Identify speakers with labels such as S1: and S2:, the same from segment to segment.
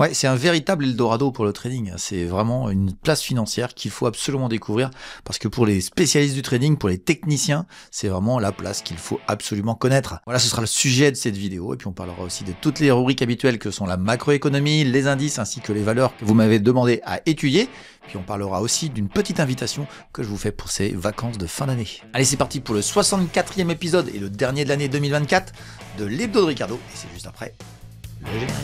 S1: Ouais, c'est un véritable Eldorado pour le trading. C'est vraiment une place financière qu'il faut absolument découvrir parce que pour les spécialistes du trading, pour les techniciens, c'est vraiment la place qu'il faut absolument connaître. Voilà, ce sera le sujet de cette vidéo et puis on parlera aussi de toutes les rubriques habituelles que sont la macroéconomie, les indices ainsi que les valeurs que vous m'avez demandé à étudier. Puis on parlera aussi d'une petite invitation que je vous fais pour ces vacances de fin d'année. Allez, c'est parti pour le 64e épisode et le dernier de l'année 2024 de l'Hebdo de Ricardo. Et c'est juste après le générique.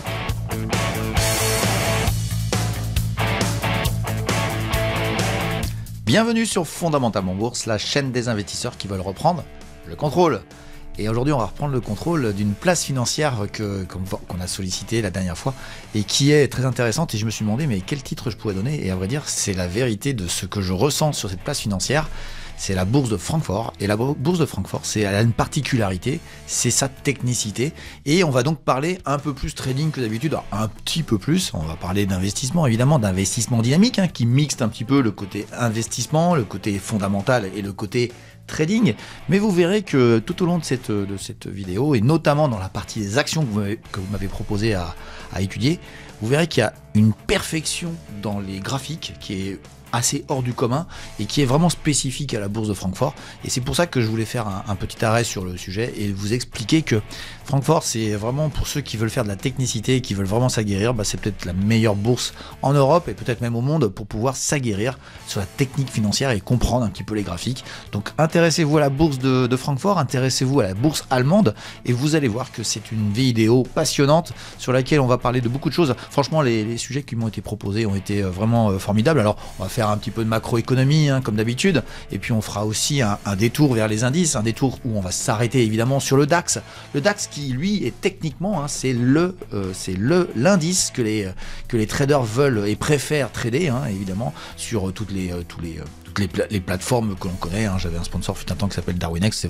S1: Bienvenue sur Fondamentalement Bourse, la chaîne des investisseurs qui veulent reprendre le contrôle. Et aujourd'hui, on va reprendre le contrôle d'une place financière qu'on a sollicité la dernière fois et qui est très intéressante. Et je me suis demandé, mais quel titre je pourrais donner? Et à vrai dire, c'est la vérité de ce que je ressens sur cette place financière. C'est la bourse de Francfort. Et la bourse de Francfort, elle a une particularité, c'est sa technicité. Et on va donc parler un peu plus trading que d'habitude, un petit peu plus. On va parler d'investissement, évidemment, d'investissement dynamique, qui mixte un petit peu le côté investissement, le côté fondamental et le côté trading. Mais vous verrez que tout au long de cette vidéo, et notamment dans la partie des actions que vous m'avez proposé à étudier, vous verrez qu'il y a une perfection dans les graphiques qui est assez hors du commun et qui est vraiment spécifique à la bourse de Francfort. Et c'est pour ça que je voulais faire un petit arrêt sur le sujet et vous expliquer que Francfort, c'est vraiment pour ceux qui veulent faire de la technicité et qui veulent vraiment s'aguerrir, c'est peut-être la meilleure bourse en Europe et peut-être même au monde pour pouvoir s'aguerrir sur la technique financière et comprendre un petit peu les graphiques. Donc intéressez-vous à la bourse de Francfort, intéressez-vous à la bourse allemande et vous allez voir que c'est une vidéo passionnante sur laquelle on va parler de beaucoup de choses. Franchement, les sujets qui m'ont été proposés ont été vraiment formidables. Alors on va faire un petit peu de macroéconomie comme d'habitude et puis on fera aussi un détour vers les indices, un détour où on va s'arrêter évidemment sur le DAX. Le DAX qui lui est techniquement c'est l'indice que les traders veulent et préfèrent trader évidemment sur toutes les plateformes que l'on connaît. J'avais un sponsor fut un temps qui s'appelle Darwinex,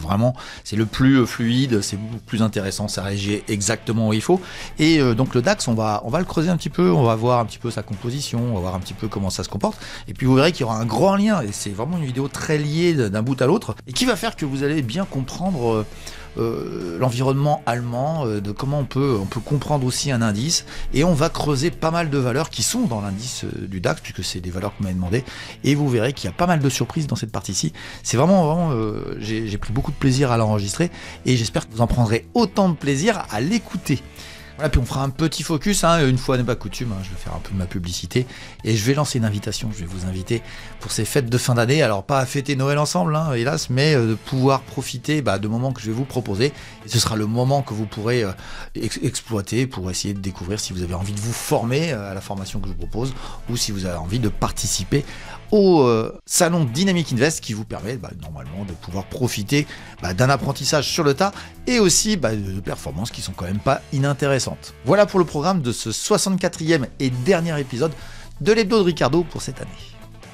S1: c'est le plus fluide, c'est beaucoup plus intéressant, ça réagit exactement où il faut. Et donc le DAX, on va le creuser un petit peu, on va voir un petit peu sa composition, on va voir un petit peu comment ça se comporte. Et puis vous verrez qu'il y aura un grand lien, et c'est vraiment une vidéo très liée d'un bout à l'autre, et qui va faire que vous allez bien comprendre l'environnement allemand, de comment on peut comprendre aussi un indice, et on va creuser pas mal de valeurs qui sont dans l'indice du DAX, puisque c'est des valeurs que vous m'avez demandé, et vous verrez qu'il y a pas mal de surprises dans cette partie-ci. C'est vraiment j'ai pris beaucoup de plaisir à l'enregistrer, et j'espère que vous en prendrez autant de plaisir à l'écouter. Voilà, puis on fera un petit focus, une fois n'est pas coutume, je vais faire un peu de ma publicité, et je vais lancer une invitation, je vais vous inviter pour ces fêtes de fin d'année, alors pas à fêter Noël ensemble, hélas, mais de pouvoir profiter de moments que je vais vous proposer, et ce sera le moment que vous pourrez exploiter pour essayer de découvrir si vous avez envie de vous former à la formation que je vous propose, ou si vous avez envie de participer au salon Dynamic Invest qui vous permet normalement de pouvoir profiter d'un apprentissage sur le tas et aussi de performances qui sont quand même pas inintéressantes. Voilà pour le programme de ce 64e et dernier épisode de l'Hebdo de Ricardo pour cette année.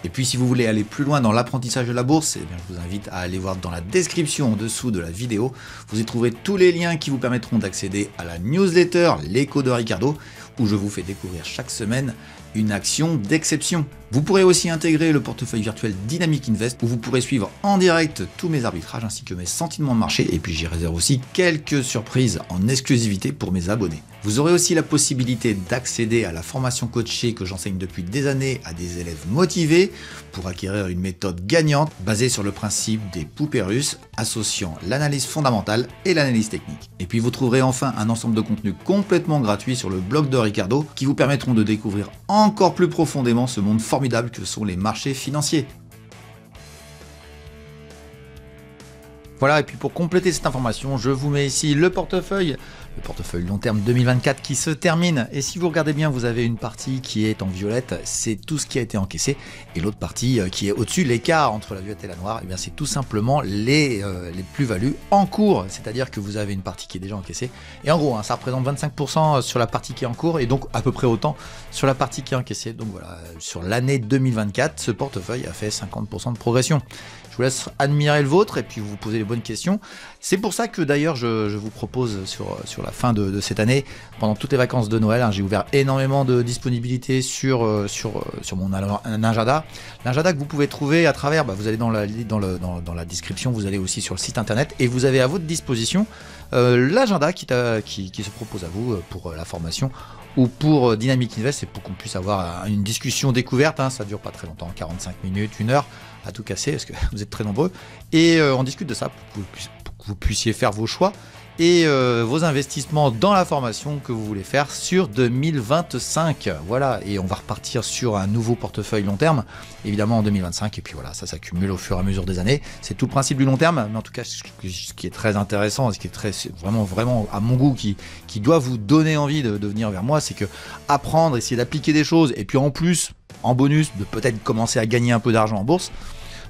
S1: Et puis si vous voulez aller plus loin dans l'apprentissage de la bourse, je vous invite à aller voir dans la description en dessous de la vidéo. Vous y trouverez tous les liens qui vous permettront d'accéder à la newsletter L'écho de Ricardo, où je vous fais découvrir chaque semaine une action d'exception. Vous pourrez aussi intégrer le portefeuille virtuel Dynamic Invest, où vous pourrez suivre en direct tous mes arbitrages ainsi que mes sentiments de marché, et puis j'y réserve aussi quelques surprises en exclusivité pour mes abonnés. Vous aurez aussi la possibilité d'accéder à la formation coachée que j'enseigne depuis des années à des élèves motivés pour acquérir une méthode gagnante basée sur le principe des poupées russes associant l'analyse fondamentale et l'analyse technique. Et puis vous trouverez enfin un ensemble de contenus complètement gratuits sur le blog de Ricardo qui vous permettront de découvrir encore plus profondément ce monde formidable que sont les marchés financiers. Voilà, et puis pour compléter cette information, je vous mets ici le portefeuille long terme 2024 qui se termine. Et si vous regardez bien, vous avez une partie qui est en violette, c'est tout ce qui a été encaissé. Et l'autre partie qui est au-dessus, l'écart entre la violette et la noire, c'est tout simplement les plus-values en cours. C'est-à-dire que vous avez une partie qui est déjà encaissée. Et en gros, ça représente 25% sur la partie qui est en cours et donc à peu près autant sur la partie qui est encaissée. Donc voilà, sur l'année 2024, ce portefeuille a fait 50% de progression. Je vous laisse admirer le vôtre et puis vous poser les bonnes questions. C'est pour ça que d'ailleurs je vous propose sur la fin de cette année, pendant toutes les vacances de Noël, j'ai ouvert énormément de disponibilité sur mon agenda. L'agenda que vous pouvez trouver à travers, vous allez dans la description, vous allez aussi sur le site internet et vous avez à votre disposition l'agenda qui se propose à vous pour la formation ou pour Dynamic Invest, et pour qu'on puisse avoir une discussion découverte, hein, ça dure pas très longtemps, 45 minutes, 1 heure, à tout casser, parce que vous êtes très nombreux, et on discute de ça pour que vous puissiez faire vos choix et vos investissements dans la formation que vous voulez faire sur 2025. Voilà, et on va repartir sur un nouveau portefeuille long terme, évidemment en 2025, et puis voilà, ça s'accumule au fur et à mesure des années. C'est tout le principe du long terme, mais en tout cas, ce qui est très intéressant, ce qui est vraiment à mon goût, qui doit vous donner envie de venir vers moi, c'est que apprendre, essayer d'appliquer des choses, et puis en plus, en bonus, de peut-être commencer à gagner un peu d'argent en bourse.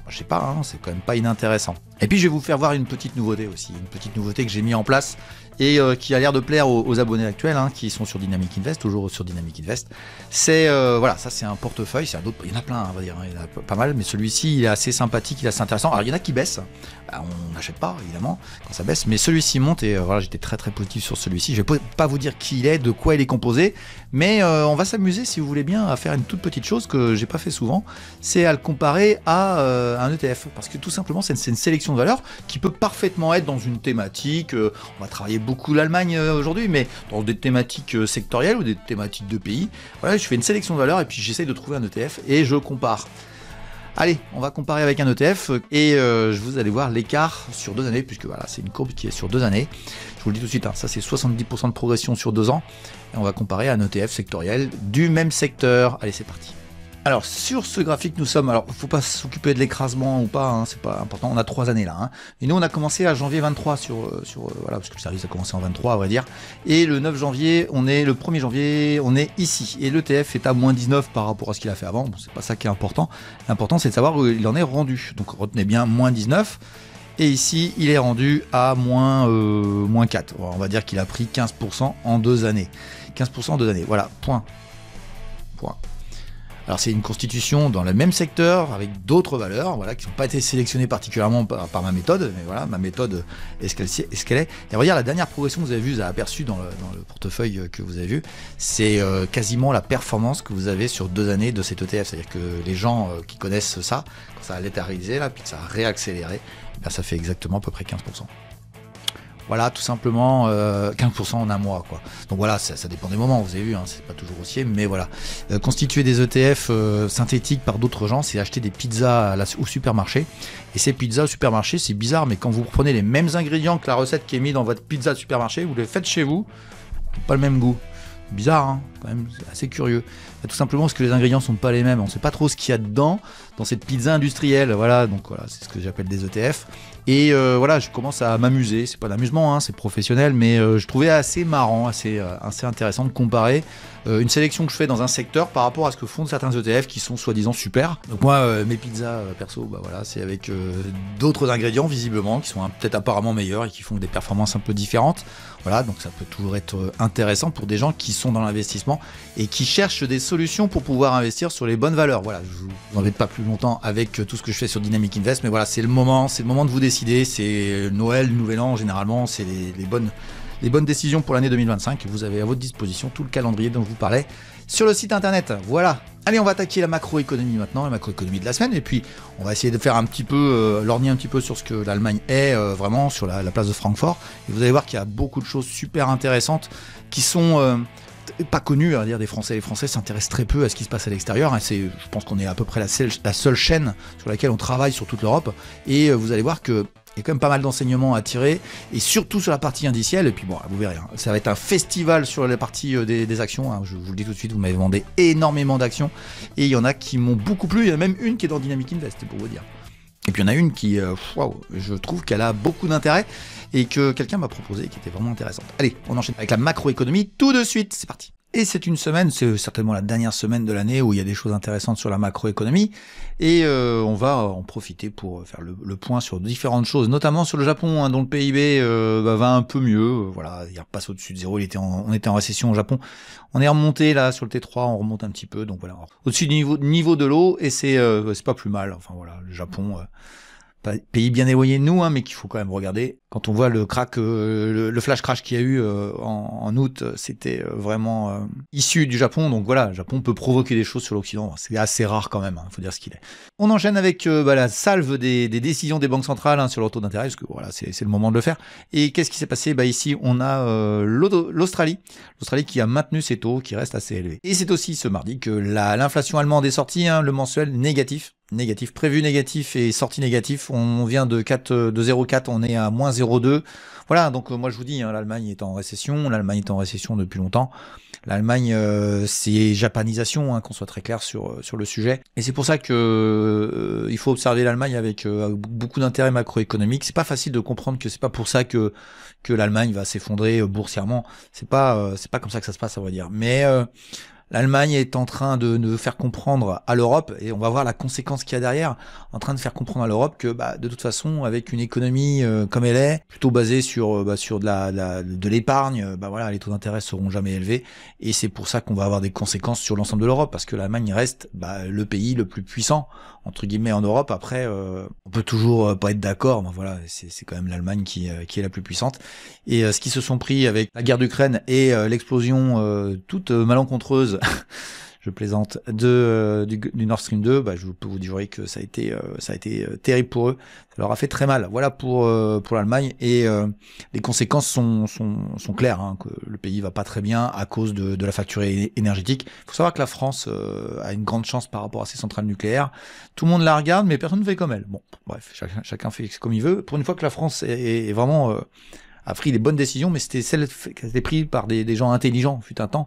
S1: Je sais pas, hein, c'est quand même pas inintéressant. Et puis je vais vous faire voir une petite nouveauté aussi, une petite nouveauté que j'ai mis en place et qui a l'air de plaire aux abonnés actuels, hein, qui sont sur Dynamic Invest, toujours sur Dynamic Invest. C'est voilà, ça c'est un portefeuille, il y en a plein, on va dire, il y en a pas mal, mais celui-ci il est assez sympathique, il est assez intéressant. Alors il y en a qui baissent, on n'achète pas évidemment quand ça baisse, mais celui-ci monte et voilà, j'étais très positif sur celui-ci. Je vais pas vous dire qui il est, de quoi il est composé, mais on va s'amuser, si vous voulez bien, à faire une toute petite chose que j'ai pas fait souvent, c'est à le comparer à un ETF, parce que tout simplement c'est une sélection de valeurs qui peut parfaitement être dans une thématique. On va travailler beaucoup l'Allemagne aujourd'hui, mais dans des thématiques sectorielles ou des thématiques de pays. Voilà, je fais une sélection de valeurs et puis j'essaye de trouver un ETF et je compare. Allez, on va comparer avec un ETF et vous allez voir l'écart sur 2 années, puisque voilà, c'est une courbe qui est sur 2 années. Je vous le dis tout de suite, hein, ça c'est 70% de progression sur 2 ans. Et on va comparer à un ETF sectoriel du même secteur. Allez, c'est parti. Alors sur ce graphique nous sommes, alors faut pas s'occuper de l'écrasement ou pas, hein, c'est pas important, on a 3 années là, hein. Et nous on a commencé à janvier 23 voilà, parce que le service a commencé en 23 à vrai dire, et le 9 janvier, le 1er janvier, on est ici, et l'ETF est à moins 19 par rapport à ce qu'il a fait avant. Bon, c'est pas ça qui est important, l'important c'est de savoir où il en est rendu, donc retenez bien moins 19, et ici il est rendu à moins 4, on va dire qu'il a pris 15% en 2 années, 15% en 2 années, voilà, point. Alors c'est une constitution dans le même secteur avec d'autres valeurs, voilà, qui n'ont pas été sélectionnées particulièrement par ma méthode, mais voilà, ma méthode est ce qu'elle est. Et regarde, la dernière progression que vous avez vue, vous avez aperçu dans le portefeuille que vous avez vu, c'est quasiment la performance que vous avez sur 2 années de cet ETF. C'est-à-dire que les gens qui connaissent ça, quand ça allait réaliser là, puis que ça a réaccéléré, ben, ça fait exactement à peu près 15%. Voilà, tout simplement 15% en un mois, quoi. Donc voilà, ça dépend des moments, vous avez vu, hein, c'est pas toujours haussier, mais voilà. Constituer des ETF synthétiques par d'autres gens, c'est acheter des pizzas au supermarché. Et ces pizzas au supermarché, c'est bizarre, mais quand vous prenez les mêmes ingrédients que la recette qui est mise dans votre pizza de supermarché, vous les faites chez vous, pas le même goût. Bizarre, hein, quand même, c'est assez curieux. Tout simplement parce que les ingrédients sont pas les mêmes. On sait pas trop ce qu'il y a dedans dans cette pizza industrielle. Voilà, donc voilà, c'est ce que j'appelle des ETF. Et voilà, je commence à m'amuser. C'est pas d'amusement, hein, c'est professionnel, mais je trouvais assez marrant, assez intéressant de comparer une sélection que je fais dans un secteur par rapport à ce que font certains ETF qui sont soi-disant super. Donc moi, mes pizzas perso, bah voilà, c'est avec d'autres ingrédients visiblement qui sont peut-être apparemment meilleurs et qui font des performances un peu différentes. Voilà, donc ça peut toujours être intéressant pour des gens qui sont dans l'investissement et qui cherchent des solutions pour pouvoir investir sur les bonnes valeurs. Voilà, je vous embête pas plus longtemps avec tout ce que je fais sur Dynamic Invest, mais voilà, c'est le moment de vous décider. C'est Noël, Nouvel An, généralement, c'est les bonnes décisions pour l'année 2025. Vous avez à votre disposition tout le calendrier dont je vous parlais sur le site internet. Voilà. Allez, on va attaquer la macroéconomie maintenant, la macroéconomie de la semaine, et puis on va essayer de faire un petit peu, lorgner un petit peu sur ce que l'Allemagne est vraiment sur la place de Francfort. Et vous allez voir qu'il y a beaucoup de choses super intéressantes qui sont pas connues, à dire des Français. Les Français s'intéressent très peu à ce qui se passe à l'extérieur. Je pense qu'on est à peu près la seule chaîne sur laquelle on travaille sur toute l'Europe. Et vous allez voir que il y a quand même pas mal d'enseignements à tirer, et surtout sur la partie indicielle. Et puis bon, vous verrez, hein, ça va être un festival sur la partie des actions, hein, je vous le dis tout de suite, vous m'avez demandé énormément d'actions, et il y en a qui m'ont beaucoup plu, il y en a même une qui est dans Dynamic Invest, pour vous dire. Et puis il y en a une qui, waouh, je trouve qu'elle a beaucoup d'intérêt, et que quelqu'un m'a proposé, qui était vraiment intéressante. Allez, on enchaîne avec la macroéconomie tout de suite, c'est parti. Et c'est une semaine, c'est certainement la dernière semaine de l'année où il y a des choses intéressantes sur la macroéconomie, et on va en profiter pour faire le point sur différentes choses, notamment sur le Japon, hein, dont le PIB va un peu mieux. Voilà, il repasse au-dessus de zéro, on était en récession au Japon, on est remonté là sur le T3, on remonte un petit peu, donc voilà, au-dessus du niveau de l'eau, et c'est pas plus mal. Enfin voilà, le Japon, pays bien éloigné de nous, hein, mais qu'il faut quand même regarder. Quand on voit le crack, le flash crash qu'il y a eu en août, c'était vraiment issu du Japon. Donc voilà, le Japon peut provoquer des choses sur l'Occident. C'est assez rare quand même, faut dire ce qu'il est. On enchaîne avec la salve des décisions des banques centrales sur leur taux d'intérêt, parce que voilà, c'est le moment de le faire. Et qu'est-ce qui s'est passé? Ici, on a l'Australie qui a maintenu ses taux, qui restent assez élevés. Et c'est aussi ce mardi que l'inflation allemande est sortie, le mensuel négatif, prévu négatif et sorti négatif. On vient de 0,4, on est à moins 0,2. Voilà, donc moi je vous dis, l'Allemagne est en récession, depuis longtemps. L'Allemagne, c'est japanisation, qu'on soit très clair sur le sujet. Et c'est pour ça que il faut observer l'Allemagne avec beaucoup d'intérêt macroéconomique. C'est pas facile de comprendre que c'est pas pour ça que l'Allemagne va s'effondrer boursièrement. C'est pas comme ça que ça se passe, à vrai dire. Mais l'Allemagne est en train de faire comprendre à l'Europe, et on va voir la conséquence qu'il y a derrière, en train de faire comprendre à l'Europe que de toute façon, avec une économie comme elle est, plutôt basée sur de l'épargne, voilà, les taux d'intérêt seront jamais élevés, et c'est pour ça qu'on va avoir des conséquences sur l'ensemble de l'Europe, parce que l'Allemagne reste le pays le plus puissant entre guillemets en Europe. Après, on peut toujours pas être d'accord, mais voilà, c'est quand même l'Allemagne qui est la plus puissante. Et ce qu'ils se sont pris avec la guerre d'Ukraine et l'explosion toute malencontreuse, je plaisante, du Nord Stream 2, je peux vous dire que ça a été terrible pour eux. Ça leur a fait très mal. Voilà pour l'Allemagne, et les conséquences sont claires, que le pays va pas très bien à cause de la facture énergétique. Il faut savoir que la France a une grande chance par rapport à ses centrales nucléaires. Tout le monde la regarde, mais personne ne fait comme elle. Bon, bref, chacun fait comme il veut. Pour une fois que la France est vraiment a pris les bonnes décisions, mais c'était celles qui étaient prises par des gens intelligents, fut un temps,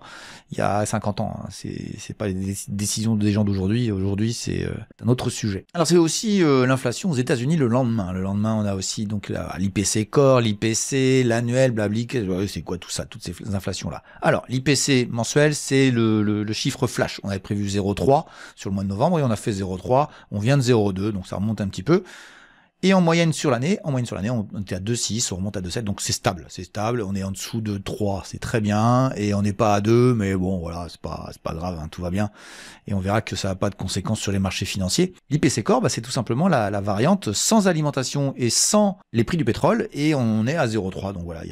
S1: il y a 50 ans. C'est pas les décisions des gens d'aujourd'hui. Aujourd'hui, c'est un autre sujet. Alors, c'est aussi l'inflation aux États-Unis le lendemain. Le lendemain, on a aussi donc l'IPC Core, l'IPC, l'annuel, blabli. C'est quoi tout ça, toutes ces inflations-là? Alors, l'IPC mensuel, c'est le chiffre flash. On avait prévu 0,3 sur le mois de novembre et on a fait 0,3. On vient de 0,2, donc ça remonte un petit peu. Et en moyenne sur l'année, on était à 2,6, on remonte à 2,7, donc c'est stable, on est en dessous de 3, c'est très bien, et on n'est pas à 2, mais bon, voilà, c'est pas grave, tout va bien, et on verra que ça n'a pas de conséquences sur les marchés financiers. L'IPC Core, c'est tout simplement la variante sans alimentation et sans les prix du pétrole, et on est à 0,3, donc voilà, il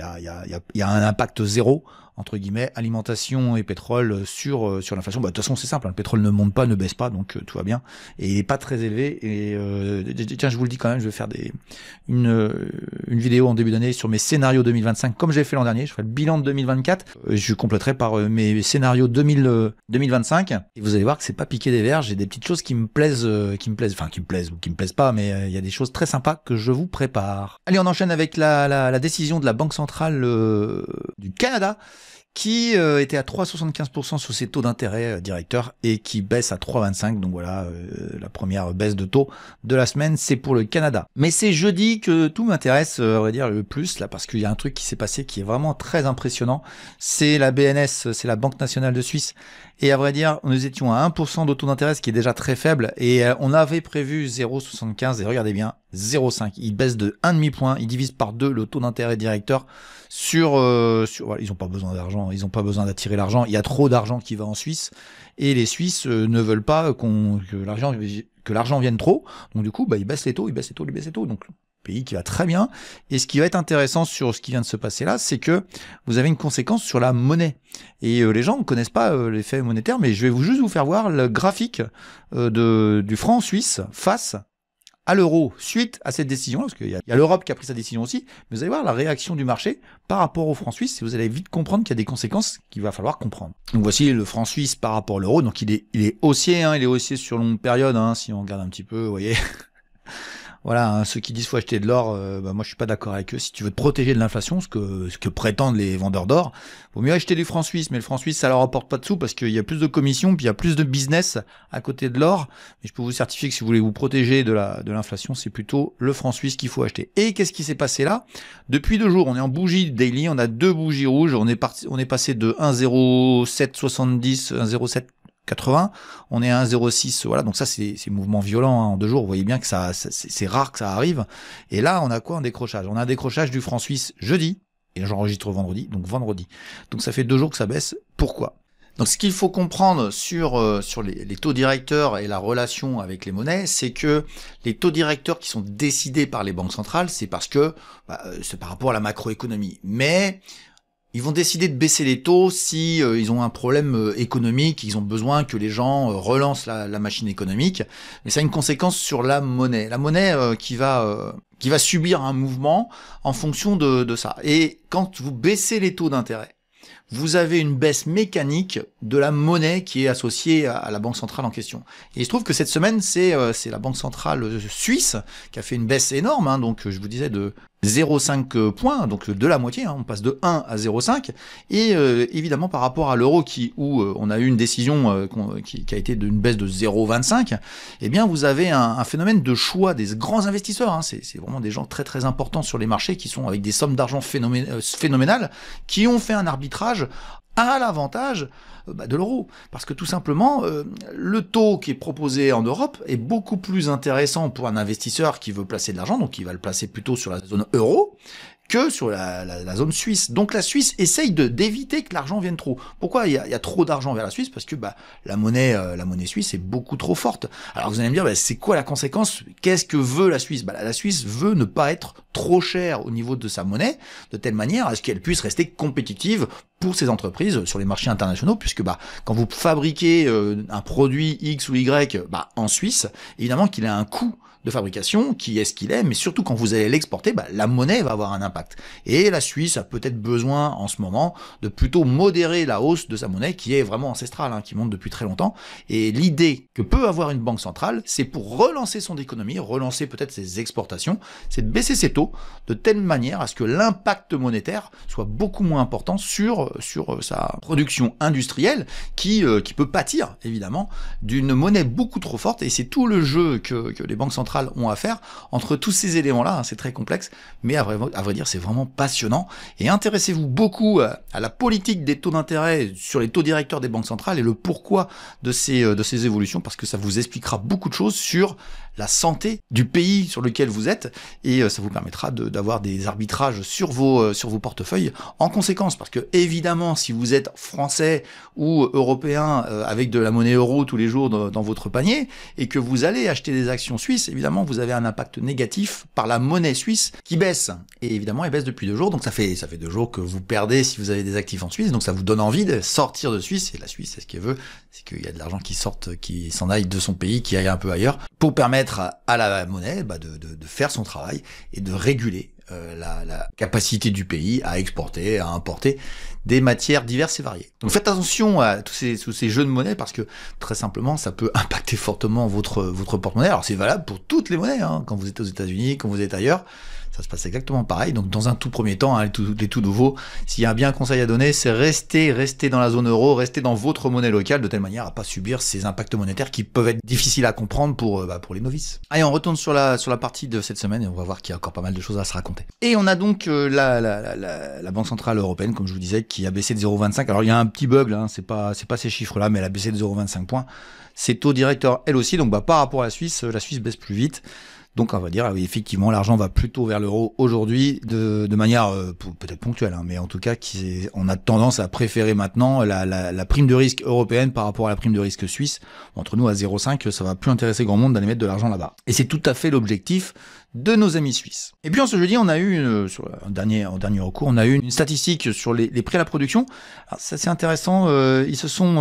S1: y a un impact zéro, entre guillemets, alimentation et pétrole sur l'inflation. De toute façon, c'est simple, le pétrole ne monte pas, ne baisse pas, donc tout va bien, et il est pas très élevé, et tiens, je vous le dis quand même, je vais faire une vidéo en début d'année sur mes scénarios 2025, comme j'ai fait l'an dernier. Je ferai le bilan de 2024, je compléterai par mes scénarios 2025, et vous allez voir que c'est pas piqué des verres. J'ai des petites choses qui me plaisent ou qui me plaisent pas, mais il y a des choses très sympas que je vous prépare. Allez, on enchaîne avec la décision de la Banque centrale du Canada, qui était à 3,75% sur ses taux d'intérêt directeurs et qui baisse à 3,25. Donc voilà, la première baisse de taux de la semaine, c'est pour le Canada. Mais c'est jeudi que tout m'intéresse, à vrai dire, le plus, là, parce qu'il y a un truc qui s'est passé qui est vraiment très impressionnant. C'est la BNS, c'est la Banque nationale de Suisse. Et à vrai dire, nous étions à 1% de taux d'intérêt, ce qui est déjà très faible. Et on avait prévu 0,75, et regardez bien, 0,5. Il baisse de 1,5 point, il divise par 2 le taux d'intérêt directeur voilà, ils n'ont pas besoin d'argent, ils n'ont pas besoin d'attirer l'argent. Il y a trop d'argent qui va en Suisse, et les Suisses ne veulent pas que l'argent vienne trop. Donc du coup, ils baissent les taux. Donc pays qui va très bien. Et ce qui va être intéressant sur ce qui vient de se passer là, c'est que vous avez une conséquence sur la monnaie. Et les gens ne connaissent pas l'effet monétaire, mais je vais juste vous faire voir le graphique du franc suisse face à l'euro suite à cette décision, parce qu'il y a l'Europe qui a pris sa décision aussi, mais vous allez voir la réaction du marché par rapport au franc suisse, et vous allez vite comprendre qu'il y a des conséquences qu'il va falloir comprendre. Donc voici le franc suisse par rapport à l'euro, donc il est haussier, il est haussier sur longue période, si on regarde un petit peu, vous voyez. Voilà, ceux qui disent faut acheter de l'or, moi je suis pas d'accord avec eux. Si tu veux te protéger de l'inflation, ce que prétendent les vendeurs d'or, vaut mieux acheter du franc suisse. Mais le franc suisse, ça leur apporte pas de sous parce qu'il y a plus de commissions, puis il y a plus de business à côté de l'or. Mais je peux vous certifier que si vous voulez vous protéger de l'inflation, c'est plutôt le franc suisse qu'il faut acheter. Et qu'est-ce qui s'est passé là? Depuis 2 jours, on est en bougie daily, on a 2 bougies rouges, on est passé de 1,0770, 1,0780, on est à 1,06, voilà, donc ça c'est mouvement violent en 2 jours, vous voyez bien que c'est rare que ça arrive, et là on a quoi? Un décrochage, on a un décrochage du franc suisse jeudi, et j'enregistre vendredi, donc ça fait 2 jours que ça baisse. Pourquoi? Donc ce qu'il faut comprendre sur les taux directeurs et la relation avec les monnaies, c'est que les taux directeurs qui sont décidés par les banques centrales, c'est parce que c'est par rapport à la macroéconomie. Mais ils vont décider de baisser les taux si ils ont un problème économique, ils ont besoin que les gens relancent la machine économique. Mais ça a une conséquence sur la monnaie. La monnaie qui va subir un mouvement en fonction de ça. Et quand vous baissez les taux d'intérêt, vous avez une baisse mécanique de la monnaie qui est associée à la banque centrale en question. Et il se trouve que cette semaine, c'est la banque centrale suisse qui a fait une baisse énorme, hein, donc je vous disais de 0,5 points, donc de la moitié, hein, on passe de 1 à 0,5, et évidemment par rapport à l'euro où on a eu une décision qui a été d'une baisse de 0,25, eh bien vous avez un phénomène de choix des grands investisseurs, hein, c'est vraiment des gens très très importants sur les marchés qui sont avec des sommes d'argent phénoménales, qui ont fait un arbitrage à l'avantage de l'euro. Parce que tout simplement, le taux qui est proposé en Europe est beaucoup plus intéressant pour un investisseur qui veut placer de l'argent, donc il va le placer plutôt sur la zone euro, que sur la zone suisse. Donc la Suisse essaye d'éviter que l'argent vienne trop. Pourquoi il y a trop d'argent vers la Suisse? Parce que la monnaie suisse est beaucoup trop forte. Alors vous allez me dire, c'est quoi la conséquence? Qu'est-ce que veut la Suisse? La Suisse veut ne pas être trop chère au niveau de sa monnaie, de telle manière à ce qu'elle puisse rester compétitive pour ses entreprises sur les marchés internationaux, puisque quand vous fabriquez un produit X ou Y en Suisse, évidemment qu'il a un coût de fabrication, qui est ce qu'il est, mais surtout quand vous allez l'exporter, la monnaie va avoir un impact. Et la Suisse a peut-être besoin en ce moment de plutôt modérer la hausse de sa monnaie, qui est vraiment ancestrale, hein, qui monte depuis très longtemps. Et l'idée que peut avoir une banque centrale, c'est pour relancer son économie, relancer peut-être ses exportations, c'est de baisser ses taux de telle manière à ce que l'impact monétaire soit beaucoup moins important sur sa production industrielle, qui peut pâtir évidemment d'une monnaie beaucoup trop forte. Et c'est tout le jeu que les banques centrales ont à faire entre tous ces éléments-là, hein, c'est très complexe, mais à vrai dire, c'est vraiment passionnant. Et intéressez-vous beaucoup à la politique des taux d'intérêt sur les taux directeurs des banques centrales et le pourquoi de ces évolutions, parce que ça vous expliquera beaucoup de choses sur la santé du pays sur lequel vous êtes, et ça vous permettra d'avoir des arbitrages sur vos portefeuilles en conséquence, parce que évidemment, si vous êtes français ou européen avec de la monnaie euro tous les jours dans votre panier, et que vous allez acheter des actions suisses, évidemment, vous avez un impact négatif par la monnaie suisse qui baisse. Et évidemment, elle baisse depuis 2 jours, donc ça fait 2 jours que vous perdez si vous avez des actifs en Suisse, donc ça vous donne envie de sortir de Suisse, et la Suisse, c'est ce qu'elle veut, c'est qu'il y a de l'argent qui s'en aille de son pays, qui aille un peu ailleurs, pour permettre à la monnaie de faire son travail et de réguler la capacité du pays à exporter, à importer des matières diverses et variées. Donc faites attention à tous ces jeux de monnaie, parce que très simplement ça peut impacter fortement votre porte-monnaie. Alors c'est valable pour toutes les monnaies, hein, quand vous êtes aux États-Unis, quand vous êtes ailleurs, ça se passe exactement pareil. Donc dans un tout premier temps, hein, les tout nouveaux, s'il y a bien un conseil à donner, c'est rester dans la zone euro, rester dans votre monnaie locale, de telle manière à pas subir ces impacts monétaires qui peuvent être difficiles à comprendre pour les novices. Allez, on retourne sur la partie de cette semaine et on va voir qu'il y a encore pas mal de choses à se raconter. Et on a donc la Banque Centrale Européenne, comme je vous disais, qui a baissé de 0,25. Alors il y a un petit bug là, hein, c'est pas ces chiffres-là, mais elle a baissé de 0,25 points. Ses taux directeurs, elle aussi, donc par rapport à la Suisse baisse plus vite. Donc on va dire, oui, effectivement, l'argent va plutôt vers l'euro aujourd'hui de manière peut-être ponctuelle, hein, mais en tout cas, on a tendance à préférer maintenant la prime de risque européenne par rapport à la prime de risque suisse. Entre nous, à 0,5, ça va plus intéresser grand monde d'aller mettre de l'argent là-bas. Et c'est tout à fait l'objectif de nos amis suisses. Et puis en ce jeudi, on a eu, en dernier recours, on a eu une statistique sur les prix à la production. Alors, ça c'est intéressant, ils se sont...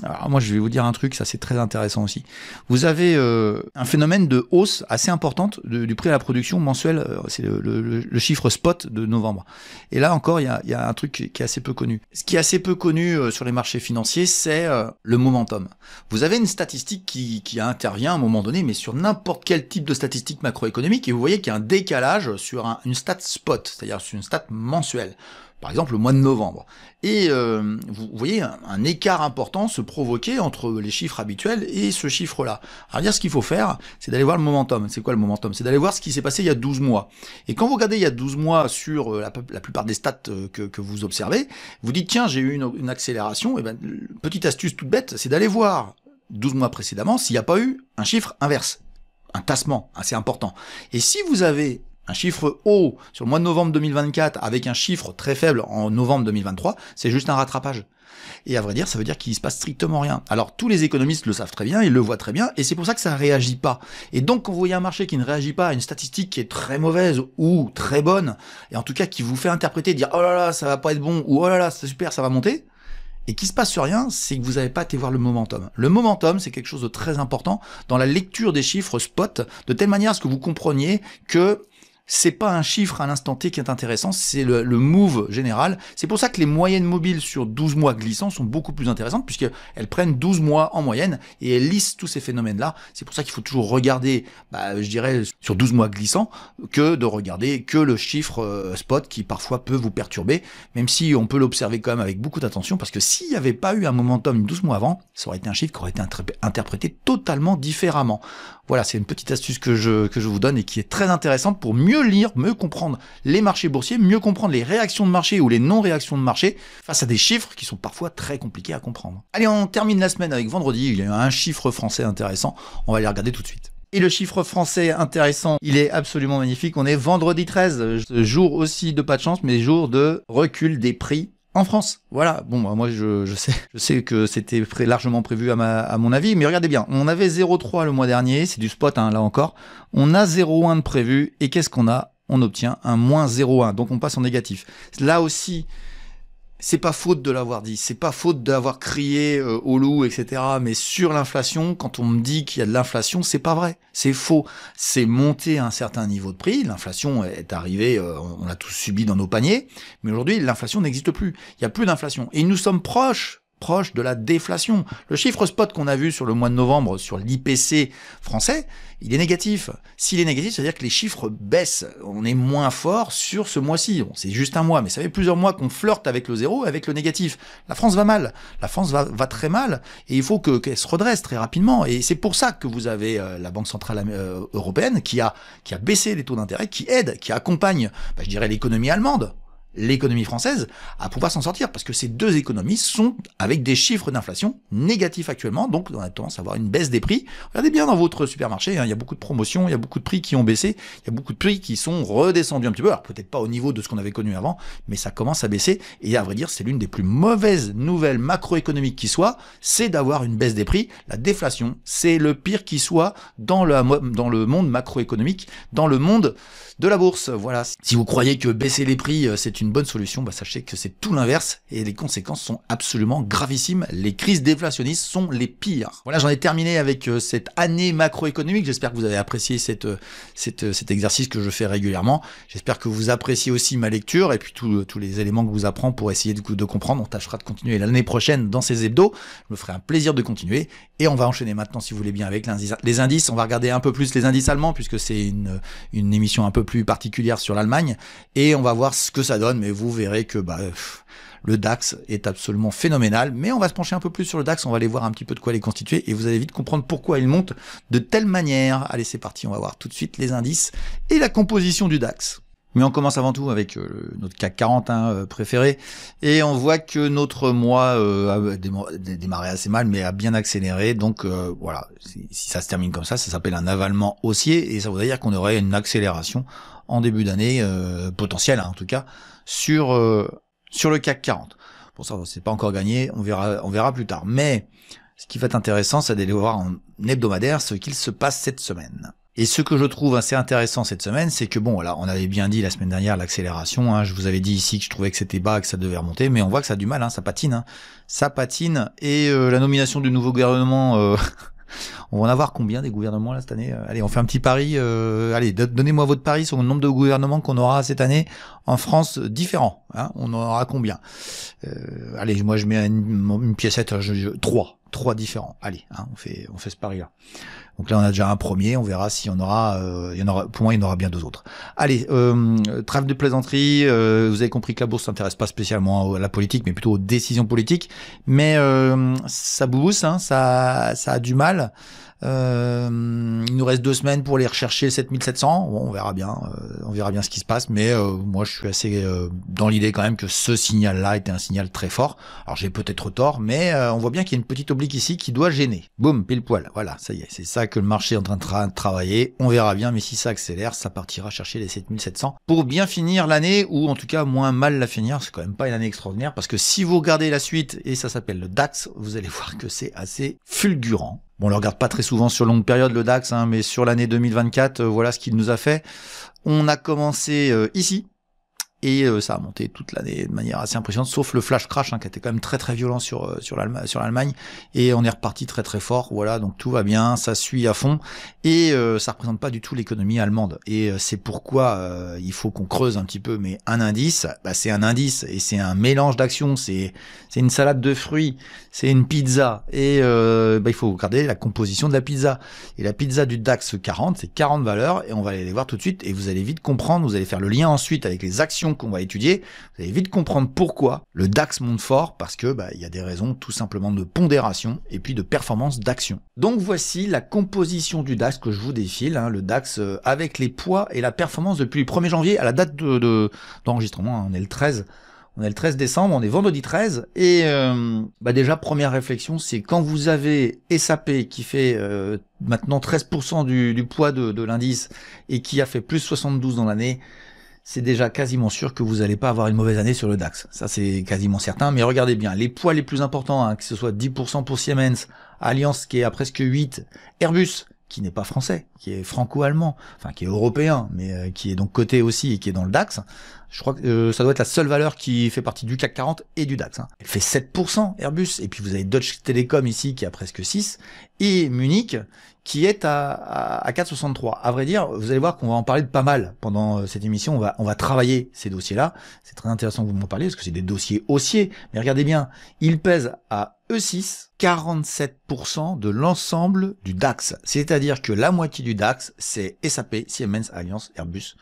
S1: alors moi je vais vous dire un truc, ça c'est très intéressant aussi. Vous avez un phénomène de hausse assez importante du prix à la production mensuel, c'est le chiffre spot de novembre. Et là encore, il y a un truc qui est assez peu connu. Ce qui est assez peu connu sur les marchés financiers, c'est le momentum. Vous avez une statistique qui intervient à un moment donné, mais sur n'importe quel type de statistique macroéconomique, et vous voyez qu'il y a un décalage sur une stat spot, c'est-à-dire sur une stat mensuelle. Par exemple, le mois de novembre. Et vous voyez un écart important se provoquer entre les chiffres habituels et ce chiffre-là. Alors dire ce qu'il faut faire, c'est d'aller voir le momentum. C'est quoi le momentum? C'est d'aller voir ce qui s'est passé il y a 12 mois. Et quand vous regardez il y a 12 mois sur la plupart des stats que vous observez, vous dites tiens, j'ai eu une accélération. Et ben, petite astuce toute bête, c'est d'aller voir 12 mois précédemment s'il n'y a pas eu un chiffre inverse. Un tassement assez important. Et si vous avez un chiffre haut sur le mois de novembre 2024 avec un chiffre très faible en novembre 2023, c'est juste un rattrapage. Et à vrai dire, ça veut dire qu'il se passe strictement rien. Alors tous les économistes le savent très bien, ils le voient très bien, et c'est pour ça que ça réagit pas. Et donc quand vous voyez un marché qui ne réagit pas à une statistique qui est très mauvaise ou très bonne, et en tout cas qui vous fait interpréter, dire oh là là ça va pas être bon, ou oh là là c'est super ça va monter, et qu'il se passe rien, c'est que vous n'avez pas été voir le momentum. Le momentum, c'est quelque chose de très important dans la lecture des chiffres spot, de telle manière à ce que vous compreniez que c'est pas un chiffre à l'instant T qui est intéressant, c'est le move général. C'est pour ça que les moyennes mobiles sur 12 mois glissants sont beaucoup plus intéressantes, puisqu'elles prennent 12 mois en moyenne et elles lissent tous ces phénomènes-là. C'est pour ça qu'il faut toujours regarder, je dirais, sur 12 mois glissants, que de regarder que le chiffre spot qui parfois peut vous perturber, même si on peut l'observer quand même avec beaucoup d'attention, parce que s'il n'y avait pas eu un momentum 12 mois avant, ça aurait été un chiffre qui aurait été interprété totalement différemment. Voilà, c'est une petite astuce que je vous donne et qui est très intéressante pour mieux lire, mieux comprendre les marchés boursiers, mieux comprendre les réactions de marché ou les non-réactions de marché face à des chiffres qui sont parfois très compliqués à comprendre. Allez, on termine la semaine avec vendredi, il y a un chiffre français intéressant, on va les regarder tout de suite. Et le chiffre français intéressant, il est absolument magnifique, on est vendredi 13, jour aussi de pas de chance, mais jour de recul des prix en France. Voilà, bon, moi je sais que c'était largement prévu à mon avis, mais regardez bien, on avait 0,3 le mois dernier, c'est du spot là encore, on a 0,1 de prévu, et qu'est-ce qu'on a? On obtient un moins 0,1, donc on passe en négatif. Là aussi, c'est pas faute de l'avoir dit, c'est pas faute d'avoir crié au loup, etc. Mais sur l'inflation, quand on me dit qu'il y a de l'inflation, c'est pas vrai, c'est faux. C'est monté à un certain niveau de prix, l'inflation est arrivée, on l'a tous subi dans nos paniers, mais aujourd'hui l'inflation n'existe plus, il y a plus d'inflation. Et nous sommes proches de la déflation. Le chiffre spot qu'on a vu sur le mois de novembre sur l'IPC français, il est négatif. S'il est négatif, ça veut dire que les chiffres baissent. On est moins fort sur ce mois-ci. Bon, c'est juste un mois, mais ça fait plusieurs mois qu'on flirte avec le zéro, avec le négatif. La France va mal. La France va très mal, et il faut qu'elle se redresse très rapidement. Et c'est pour ça que vous avez la Banque Centrale Européenne qui a baissé les taux d'intérêt, qui aide, qui accompagne, je dirais, l'économie allemande, l'économie française, à pouvoir s'en sortir, parce que ces deux économies sont avec des chiffres d'inflation négatifs actuellement, donc on a tendance à avoir une baisse des prix. Regardez bien dans votre supermarché, il y a beaucoup de promotions, il y a beaucoup de prix qui ont baissé, il y a beaucoup de prix qui sont redescendus un petit peu, alors peut-être pas au niveau de ce qu'on avait connu avant, mais ça commence à baisser, et à vrai dire, c'est l'une des plus mauvaises nouvelles macroéconomiques qui soit, c'est d'avoir une baisse des prix. La déflation, c'est le pire qui soit dans le monde macroéconomique, dans le monde de la bourse. Voilà. Si vous croyez que baisser les prix, c'est une bonne solution, sachez que c'est tout l'inverse, et les conséquences sont absolument gravissimes. Les crises déflationnistes sont les pires. Voilà, j'en ai terminé avec cette année macroéconomique. J'espère que vous avez apprécié cet exercice que je fais régulièrement. J'espère que vous appréciez aussi ma lecture, et puis tous les éléments que vous apprends pour essayer de comprendre. On tâchera de continuer l'année prochaine dans ces hebdos. Je me ferai un plaisir de continuer, et on va enchaîner maintenant, si vous voulez bien, avec les indices. On va regarder un peu plus les indices allemands, puisque c'est une émission un peu plus particulière sur l'Allemagne, et on va voir ce que ça donne, mais vous verrez que le DAX est absolument phénoménal, mais on va se pencher un peu plus sur le DAX, on va aller voir un petit peu de quoi il est constitué, et vous allez vite comprendre pourquoi il monte de telle manière. Allez, c'est parti, on va voir tout de suite les indices et la composition du DAX. Mais on commence avant tout avec notre CAC 40 préféré, et on voit que notre mois a démarré assez mal, mais a bien accéléré. Donc voilà, si ça se termine comme ça s'appelle un avalement haussier, et ça voudrait dire qu'on aurait une accélération en début d'année potentielle, en tout cas, sur le CAC 40. Pour ça, c'est pas encore gagné, on verra plus tard. Mais ce qui va être intéressant, c'est d'aller voir en hebdomadaire ce qu'il se passe cette semaine. Et ce que je trouve assez intéressant cette semaine, c'est que bon, là, on avait bien dit la semaine dernière l'accélération, je vous avais dit ici que je trouvais que c'était bas, que ça devait remonter, mais on voit que ça a du mal, ça patine, ça patine, et la nomination du nouveau gouvernement, on va en avoir combien des gouvernements là cette année? Allez, on fait un petit pari, allez, donnez-moi votre pari sur le nombre de gouvernements qu'on aura cette année en France différents, on en aura combien? Allez, moi je mets une piécette, trois différents, allez, on fait ce pari là. Donc là, on a déjà un premier, on verra s'il y en aura, pour moi, il y en aura bien deux autres. Allez, trêve de plaisanterie, vous avez compris que la bourse s'intéresse pas spécialement à la politique, mais plutôt aux décisions politiques, mais ça bousse, ça a du mal Il nous reste 2 semaines pour les rechercher 7700. Bon, on verra bien ce qui se passe. Mais moi, je suis assez dans l'idée quand même que ce signal-là était un signal très fort. Alors, j'ai peut-être tort, mais on voit bien qu'il y a une petite oblique ici qui doit gêner. Boum, pile poil. Voilà, ça y est, c'est ça que le marché est en train de travailler. On verra bien, mais si ça accélère, ça partira chercher les 7700 pour bien finir l'année, ou en tout cas moins mal la finir. C'est quand même pas une année extraordinaire, parce que si vous regardez la suite, et ça s'appelle le DAX, vous allez voir que c'est assez fulgurant. Bon, on le regarde pas très souvent sur longue période, le DAX, hein, mais sur l'année 2024, voilà ce qu'il nous a fait. On a commencé ici, et ça a monté toute l'année de manière assez impressionnante, sauf le flash crash, hein, qui était quand même très violent sur l'Allemagne, et on est reparti très fort. Voilà, donc tout va bien, ça suit à fond, et ça représente pas du tout l'économie allemande, et c'est pourquoi il faut qu'on creuse un petit peu. Mais un indice, c'est un indice, et c'est un mélange d'actions, c'est une salade de fruits, c'est une pizza, et il faut regarder la composition de la pizza. Et la pizza du DAX 40, c'est 40 valeurs, et on va aller les voir tout de suite, et vous allez vite comprendre, vous allez faire le lien ensuite avec les actions qu'on va étudier, vous allez vite comprendre pourquoi le DAX monte fort, parce que il y a des raisons tout simplement de pondération et puis de performance d'action. Donc voici la composition du DAX que je vous défile, hein, le DAX avec les poids et la performance depuis le 1er janvier à la date d'enregistrement, hein, on est le 13. On est le 13 décembre, on est vendredi 13, et déjà première réflexion, c'est quand vous avez SAP qui fait maintenant 13% du poids de l'indice et qui a fait plus 72 dans l'année, c'est déjà quasiment sûr que vous n'allez pas avoir une mauvaise année sur le DAX. Ça, c'est quasiment certain. Mais regardez bien, les poids les plus importants, hein, que ce soit 10% pour Siemens, Allianz qui est à presque 8, Airbus, qui n'est pas français, qui est franco-allemand, enfin qui est européen, mais qui est donc coté aussi et qui est dans le DAX. Je crois que ça doit être la seule valeur qui fait partie du CAC 40 et du DAX. Hein. Elle fait 7%, Airbus, et puis vous avez Deutsche Telekom ici qui a presque 6, et Munich qui est à 4,63. À vrai dire, vous allez voir qu'on va en parler de pas mal pendant cette émission. On va travailler ces dossiers-là. C'est très intéressant que vous m'en parliez parce que c'est des dossiers haussiers. Mais regardez bien, ils pèsent à E6 47% de l'ensemble du DAX. C'est-à-dire que la moitié du DAX, c'est SAP, Siemens, Allianz, Airbus,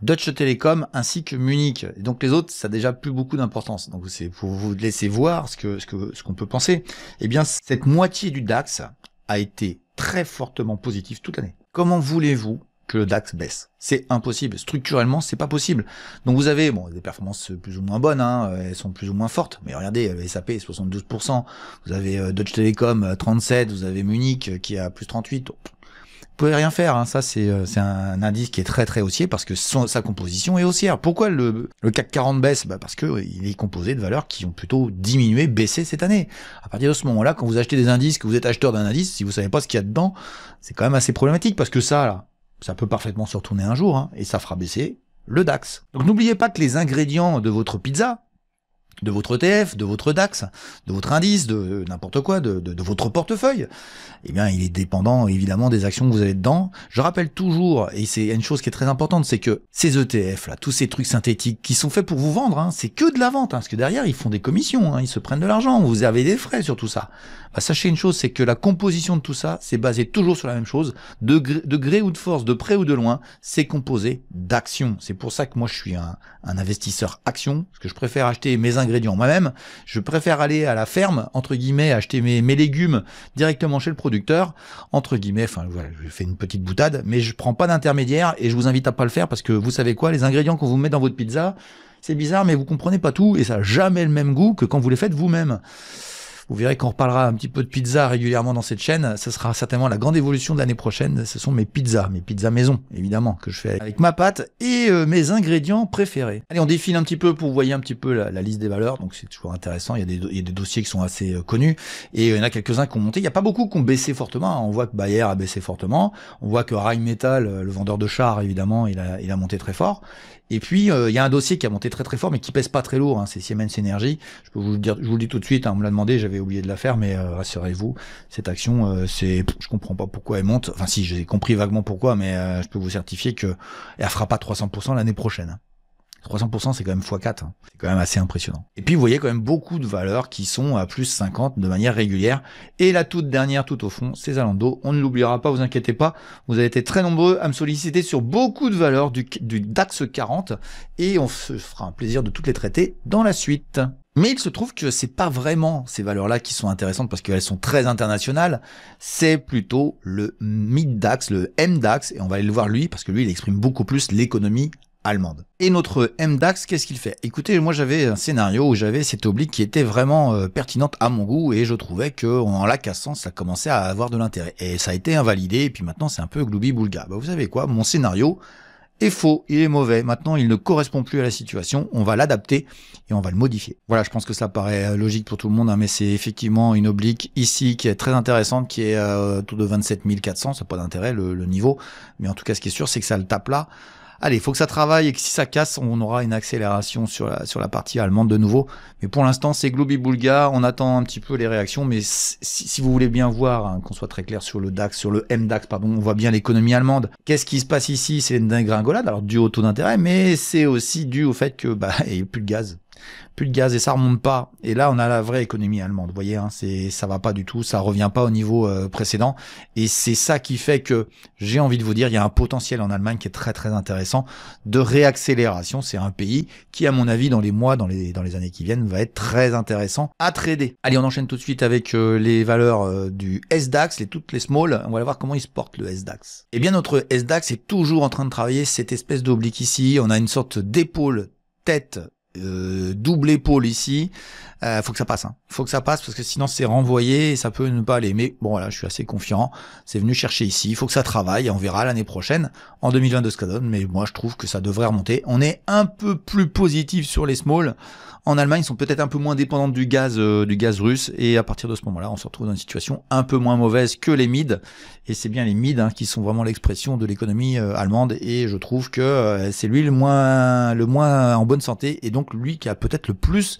S1: Deutsche Telekom ainsi que Munich. Et donc les autres, ça a déjà plus beaucoup d'importance. Donc c'est pour vous laisser voir ce qu'on peut penser. Eh bien, cette moitié du DAX a été très fortement positif toute l'année. Comment voulez-vous que le DAX baisse? C'est impossible. Structurellement, c'est pas possible. Donc vous avez des performances plus ou moins bonnes, hein, elles sont plus ou moins fortes. Mais regardez, SAP 72%, vous avez Deutsche Telekom 37%, vous avez Munich qui a plus 38%. Vous pouvez rien faire, hein. Ça c'est un indice qui est très haussier parce que sa composition est haussière. Pourquoi le CAC 40 baisse? Parce que il est composé de valeurs qui ont plutôt diminué, baissé cette année. À partir de ce moment-là, quand vous achetez des indices, que vous êtes acheteur d'un indice, si vous savez pas ce qu'il y a dedans, c'est quand même assez problématique parce que ça peut parfaitement se retourner un jour, hein, et ça fera baisser le DAX. Donc n'oubliez pas que les ingrédients de votre pizza, de votre ETF, de votre DAX, de votre indice, de n'importe quoi, de votre portefeuille, eh bien, il est dépendant évidemment des actions que vous avez dedans. Je rappelle toujours, et c'est une chose qui est très importante, c'est que ces ETF là, tous ces trucs synthétiques qui sont faits pour vous vendre, hein, c'est que de la vente, hein, parce que derrière ils font des commissions, hein, ils se prennent de l'argent, vous avez des frais sur tout ça. Sachez une chose, c'est que la composition de tout ça, c'est basé toujours sur la même chose, de gré ou de force, de près ou de loin, c'est composé d'actions. C'est pour ça que moi je suis un investisseur action, parce que je préfère acheter mes ingrédients moi-même, je préfère aller à la ferme, entre guillemets, acheter mes légumes directement chez le producteur, entre guillemets, enfin voilà, je fais une petite boutade, mais je prends pas d'intermédiaire et je vous invite à pas le faire parce que vous savez quoi, les ingrédients qu'on vous met dans votre pizza, c'est bizarre mais vous comprenez pas tout et ça a jamais le même goût que quand vous les faites vous-même. Vous verrez qu'on reparlera un petit peu de pizza régulièrement dans cette chaîne. Ce sera certainement la grande évolution de l'année prochaine. Ce sont mes pizzas maison, évidemment, que je fais avec ma pâte et mes ingrédients préférés. Allez, on défile un petit peu pour vous voyez un petit peu la liste des valeurs. Donc c'est toujours intéressant. Il y a des dossiers qui sont assez connus et il y en a quelques-uns qui ont monté. Il n'y a pas beaucoup qui ont baissé fortement. On voit que Bayer a baissé fortement. On voit que Rheinmetall, le vendeur de chars, évidemment, il a monté très fort. Et puis il y a un dossier qui a monté très fort mais qui pèse pas très lourd, hein, c'est Siemens Energy. Je peux vous le dire, je vous le dis tout de suite, hein, on me l'a demandé, j'avais oublié de la faire, mais rassurez-vous, cette action, je comprends pas pourquoi elle monte. Enfin si, j'ai compris vaguement pourquoi, mais je peux vous certifier que elle fera pas 300% l'année prochaine. Hein. 300% c'est quand même x4, hein. C'est quand même assez impressionnant. Et puis vous voyez quand même beaucoup de valeurs qui sont à plus 50 de manière régulière. Et la toute dernière, tout au fond, c'est Zalando. On ne l'oubliera pas, vous inquiétez pas. Vous avez été très nombreux à me solliciter sur beaucoup de valeurs du DAX 40 et on se fera un plaisir de toutes les traiter dans la suite. Mais il se trouve que c'est pas vraiment ces valeurs-là qui sont intéressantes parce qu'elles sont très internationales. C'est plutôt le MIDDAX, le MDAX, et on va aller le voir lui parce que lui, il exprime beaucoup plus l'économie allemande. Et notre MDAX, qu'est-ce qu'il fait? Écoutez, moi j'avais un scénario où j'avais cette oblique qui était vraiment pertinente à mon goût et je trouvais que en la cassant, ça commençait à avoir de l'intérêt. Et ça a été invalidé et puis maintenant c'est un peu gloubi-boulga. Bah, vous savez quoi? Mon scénario est faux, il est mauvais. Maintenant, il ne correspond plus à la situation. On va l'adapter et on va le modifier. Voilà, je pense que ça paraît logique pour tout le monde, hein, mais c'est effectivement une oblique ici qui est très intéressante, qui est autour de 27 400. Ça n'a pas d'intérêt le niveau, mais en tout cas, ce qui est sûr, c'est que ça le tape là. Allez, il faut que ça travaille et que si ça casse, on aura une accélération sur la partie allemande de nouveau. Mais pour l'instant, c'est gloubi-boulga. On attend un petit peu les réactions. Mais si vous voulez bien voir, hein, qu'on soit très clair sur le DAX, sur le MDAX, pardon, on voit bien l'économie allemande. Qu'est-ce qui se passe ici? C'est une dégringolade, alors dû au taux d'intérêt, mais c'est aussi dû au fait que il n'y a plus de gaz. Plus de gaz et ça remonte pas. Et là, on a la vraie économie allemande. Vous voyez, hein, ça va pas du tout, ça revient pas au niveau précédent. Et c'est ça qui fait que j'ai envie de vous dire, il y a un potentiel en Allemagne qui est très très intéressant de réaccélération. C'est un pays qui, à mon avis, dans les mois, dans les années qui viennent, va être très intéressant à trader. Allez, on enchaîne tout de suite avec les valeurs du SDAX, toutes les small. On va voir comment il se porte le SDAX. Eh bien, notre SDAX est toujours en train de travailler cette espèce d'oblique ici. On a une sorte d'épaule tête. Double épaule ici, faut que ça passe, hein. Faut que ça passe parce que sinon c'est renvoyé et ça peut ne pas aller. Mais bon voilà, je suis assez confiant. C'est venu chercher ici. Il faut que ça travaille. Et on verra l'année prochaine, en 2022 ce que ça donne. Mais moi je trouve que ça devrait remonter. On est un peu plus positif sur les small. En Allemagne, ils sont peut-être un peu moins dépendants du gaz russe. Et à partir de ce moment-là, on se retrouve dans une situation un peu moins mauvaise que les mid. Et c'est bien les mid, hein, qui sont vraiment l'expression de l'économie allemande. Et je trouve que c'est lui le moins en bonne santé. Et donc lui qui a peut-être le plus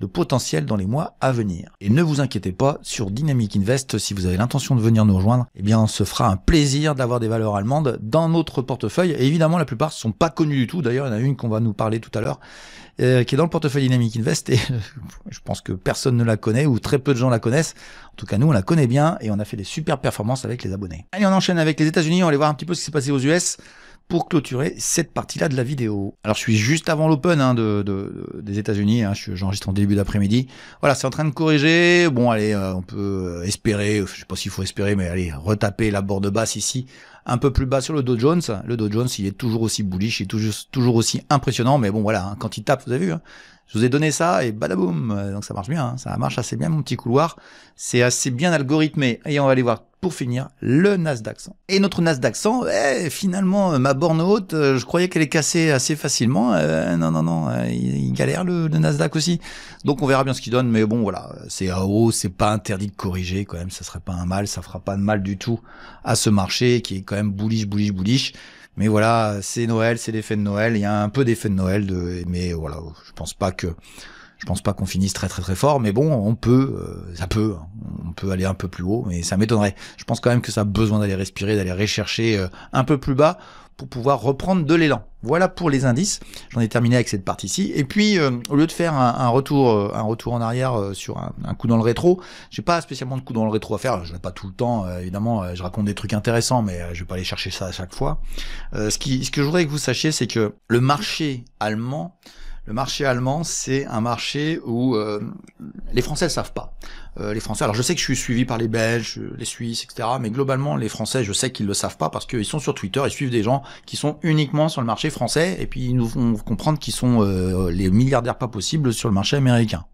S1: de potentiel dans les mois à venir. Et ne vous inquiétez pas, sur Dynamic Invest, si vous avez l'intention de venir nous rejoindre, eh bien, on se fera un plaisir d'avoir des valeurs allemandes dans notre portefeuille. Et évidemment, la plupart ne sont pas connues du tout. D'ailleurs, il y en a une qu'on va nous parler tout à l'heure, qui est dans le portefeuille Dynamic Invest. Et je pense que personne ne la connaît ou très peu de gens la connaissent. En tout cas, nous, on la connaît bien et on a fait des super performances avec les abonnés. Allez, on enchaîne avec les États-Unis. On va aller voir un petit peu ce qui s'est passé aux US. Pour clôturer cette partie-là de la vidéo. Alors, je suis juste avant l'open des États-Unis. Hein, j'enregistre en début d'après-midi. Voilà, c'est en train de corriger. Bon, allez, on peut espérer, je sais pas s'il faut espérer, mais allez, retaper la borde basse ici, un peu plus bas sur le Dow Jones. Le Dow Jones, il est toujours aussi bullish, il est toujours aussi impressionnant. Mais bon, voilà, hein, quand il tape, vous avez vu, hein, je vous ai donné ça et badaboum. Donc ça marche bien, hein, ça marche assez bien, mon petit couloir. C'est assez bien algorithmé. Et on va aller voir pour finir le Nasdaq 100. Et notre Nasdaq 100, finalement, ma borne haute, je croyais qu'elle est cassée assez facilement. Non, il galère le Nasdaq aussi. Donc on verra bien ce qu'il donne, mais bon voilà, c'est à haut, c'est pas interdit de corriger quand même, ça serait pas un mal, ça fera pas de mal du tout à ce marché qui est quand même bullish. Mais voilà, c'est Noël, c'est l'effet de Noël, il y a un peu d'effet de Noël, mais voilà, je pense pas qu'on finisse très fort, mais bon, on peut aller un peu plus haut, mais ça m'étonnerait. Je pense quand même que ça a besoin d'aller respirer, d'aller rechercher un peu plus bas pour pouvoir reprendre de l'élan. Voilà pour les indices. J'en ai terminé avec cette partie-ci. Et puis, au lieu de faire un retour en arrière sur un coup dans le rétro, j'ai pas spécialement de coup dans le rétro à faire. Je n'ai pas tout le temps, évidemment. Je raconte des trucs intéressants, mais je vais pas aller chercher ça à chaque fois. Ce que je voudrais que vous sachiez, c'est que le marché allemand, c'est un marché où les Français ne savent pas. Les Français, alors je sais que je suis suivi par les Belges, les Suisses, etc. Mais globalement, les Français, je sais qu'ils le savent pas parce qu'ils sont sur Twitter, ils suivent des gens qui sont uniquement sur le marché français et puis ils nous font comprendre qu'ils sont les milliardaires pas possibles sur le marché américain.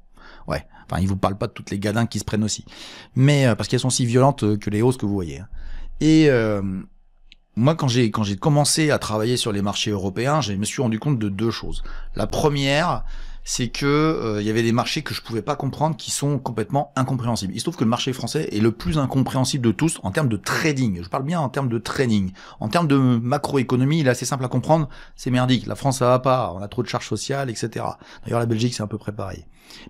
S1: Ouais, enfin ils vous parlent pas de toutes les gadins qui se prennent aussi. Mais parce qu'elles sont si violentes que les hausses que vous voyez. Et moi, quand j'ai commencé à travailler sur les marchés européens, je me suis rendu compte de deux choses. La première, c'est que il y avait des marchés que je pouvais pas comprendre qui sont complètement incompréhensibles. Il se trouve que le marché français est le plus incompréhensible de tous en termes de trading. Je parle bien en termes de trading. En termes de macroéconomie, il est assez simple à comprendre, c'est merdique. La France, ça va pas, on a trop de charges sociales, etc. D'ailleurs, la Belgique, c'est un peu près pareil.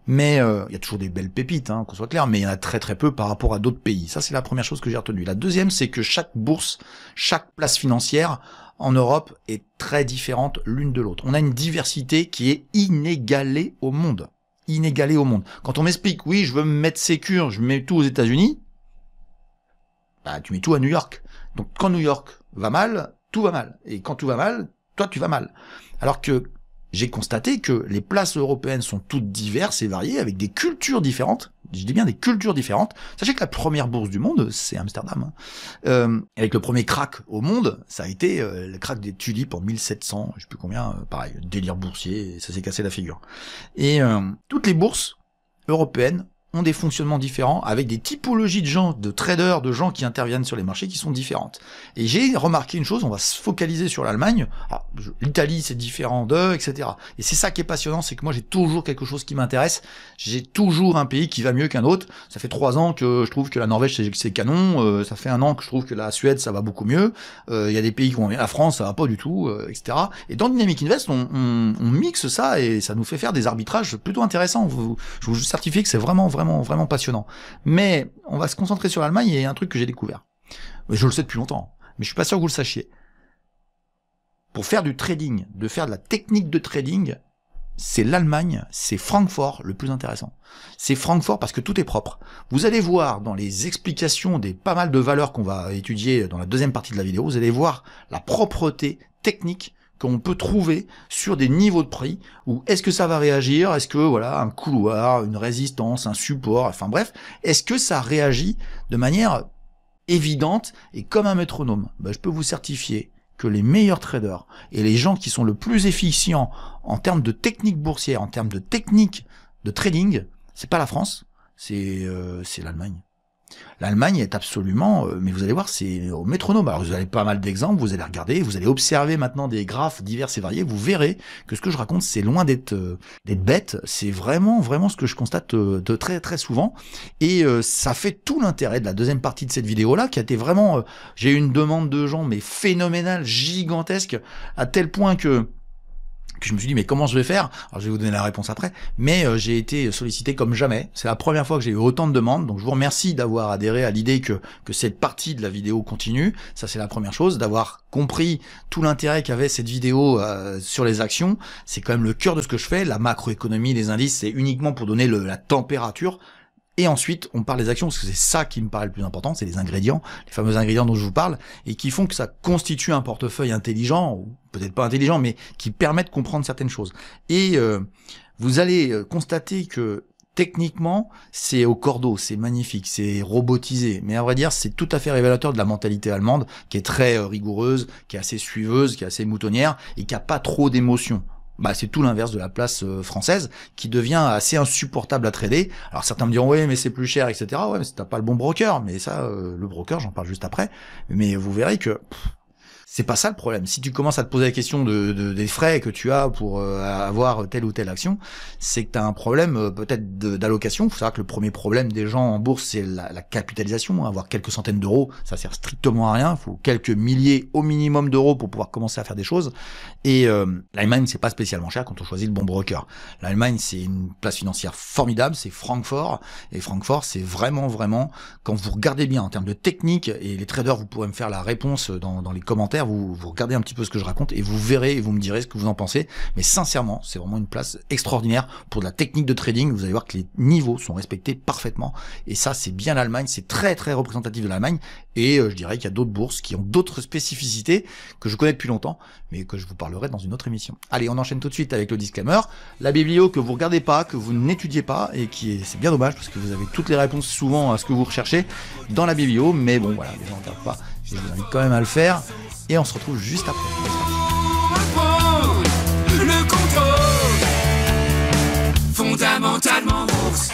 S1: Mais il y a toujours des belles pépites, hein, qu'on soit clair, mais il y en a très peu par rapport à d'autres pays. Ça, c'est la première chose que j'ai retenue. La deuxième, c'est que chaque bourse, chaque place financière en Europe est très différente l'une de l'autre. On a une diversité qui est inégalée au monde. Quand on m'explique, oui, je veux me mettre sécure, je mets tout aux États-Unis, bah tu mets tout à New York. Donc quand New York va mal, tout va mal. Et quand tout va mal, toi tu vas mal. Alors que j'ai constaté que les places européennes sont toutes diverses et variées, avec des cultures différentes. Je dis bien des cultures différentes. Sachez que la première bourse du monde, c'est Amsterdam. Avec le premier crack au monde, ça a été le crack des tulipes en 1700, je sais plus combien, pareil, délire boursier, ça s'est cassé la figure. Et toutes les bourses européennes ont des fonctionnements différents, avec des typologies de gens, de traders, de gens qui interviennent sur les marchés qui sont différentes. Et j'ai remarqué une chose, on va se focaliser sur l'Allemagne, l'Italie c'est différent d'eux, etc. Et c'est ça qui est passionnant, c'est que moi j'ai toujours quelque chose qui m'intéresse, j'ai toujours un pays qui va mieux qu'un autre. Ça fait 3 ans que je trouve que la Norvège c'est canon, ça fait 1 an que je trouve que la Suède ça va beaucoup mieux, il y a des pays qui vont bien, la France ça va pas du tout, etc. Et dans Dynamic Invest, on mixe ça et ça nous fait faire des arbitrages plutôt intéressants. Je vous certifie que c'est vraiment passionnant. Mais on va se concentrer sur l'Allemagne et un truc que j'ai découvert. Je le sais depuis longtemps, mais je suis pas sûr que vous le sachiez. Pour faire du trading, de faire de la technique de trading, c'est l'Allemagne, c'est Francfort le plus intéressant. C'est Francfort parce que tout est propre. Vous allez voir dans les explications des pas mal de valeurs qu'on va étudier dans la deuxième partie de la vidéo, vous allez voir la propreté technique qu'on peut trouver sur des niveaux de prix, où est-ce que ça va réagir, est-ce que voilà un couloir, une résistance, un support, enfin bref, est-ce que ça réagit de manière évidente et comme un métronome. Je peux vous certifier que les meilleurs traders et les gens qui sont le plus efficients en termes de technique boursière, en termes de technique de trading, c'est pas la France, c'est l'Allemagne. L'Allemagne est absolument, mais vous allez voir, c'est au métronome. Alors vous avez pas mal d'exemples, vous allez regarder, vous allez observer maintenant des graphes divers et variés, vous verrez que ce que je raconte, c'est loin d'être bête, c'est vraiment ce que je constate de très souvent, et ça fait tout l'intérêt de la deuxième partie de cette vidéo-là, qui a été vraiment, j'ai eu une demande de gens, mais phénoménale, gigantesque, à tel point que je me suis dit mais comment je vais faire? Alors je vais vous donner la réponse après, mais j'ai été sollicité comme jamais. C'est la première fois que j'ai eu autant de demandes, donc je vous remercie d'avoir adhéré à l'idée que cette partie de la vidéo continue. Ça c'est la première chose, d'avoir compris tout l'intérêt qu'avait cette vidéo sur les actions. C'est quand même le cœur de ce que je fais. La macroéconomie, les indices, c'est uniquement pour donner la température. Et ensuite, on parle des actions, parce que c'est ça qui me paraît le plus important, c'est les ingrédients, les fameux ingrédients dont je vous parle, et qui font que ça constitue un portefeuille intelligent, ou peut-être pas intelligent, mais qui permet de comprendre certaines choses. Et vous allez constater que techniquement, c'est au cordeau, c'est magnifique, c'est robotisé, mais à vrai dire, c'est tout à fait révélateur de la mentalité allemande, qui est très rigoureuse, qui est assez suiveuse, qui est assez moutonnière, et qui a pas trop d'émotions. C'est tout l'inverse de la place française, qui devient assez insupportable à trader. Alors certains me diront oui mais c'est plus cher, etc. Ouais mais t'as pas le bon broker, mais ça le broker j'en parle juste après. Mais vous verrez que c'est pas ça le problème. Si tu commences à te poser la question des frais que tu as pour avoir telle ou telle action, c'est que tu as un problème peut-être d'allocation. Il faut savoir que le premier problème des gens en bourse, c'est la capitalisation. Avoir quelques centaines d'euros, ça sert strictement à rien. Il faut quelques milliers au minimum d'euros pour pouvoir commencer à faire des choses. Et l'Allemagne, c'est pas spécialement cher quand on choisit le bon broker. L'Allemagne, c'est une place financière formidable, c'est Francfort. Et Francfort, c'est vraiment, quand vous regardez bien en termes de technique, et les traders, vous pourrez me faire la réponse dans les commentaires, vous regardez un petit peu ce que je raconte et vous verrez et vous me direz ce que vous en pensez. Mais sincèrement, c'est vraiment une place extraordinaire pour de la technique de trading. Vous allez voir que les niveaux sont respectés parfaitement. Et ça, c'est bien l'Allemagne. C'est très représentatif de l'Allemagne. Et je dirais qu'il y a d'autres bourses qui ont d'autres spécificités que je connais depuis longtemps, mais que je vous parlerai dans une autre émission. Allez, on enchaîne tout de suite avec le disclaimer. La biblio que vous regardez pas, que vous n'étudiez pas, et c'est bien dommage parce que vous avez toutes les réponses souvent à ce que vous recherchez dans la biblio. Mais bon, voilà, les gens ne regardent pas. Je vous invite quand même à le faire. Et on se retrouve juste après. Le contrôle, fondamentalement bourse.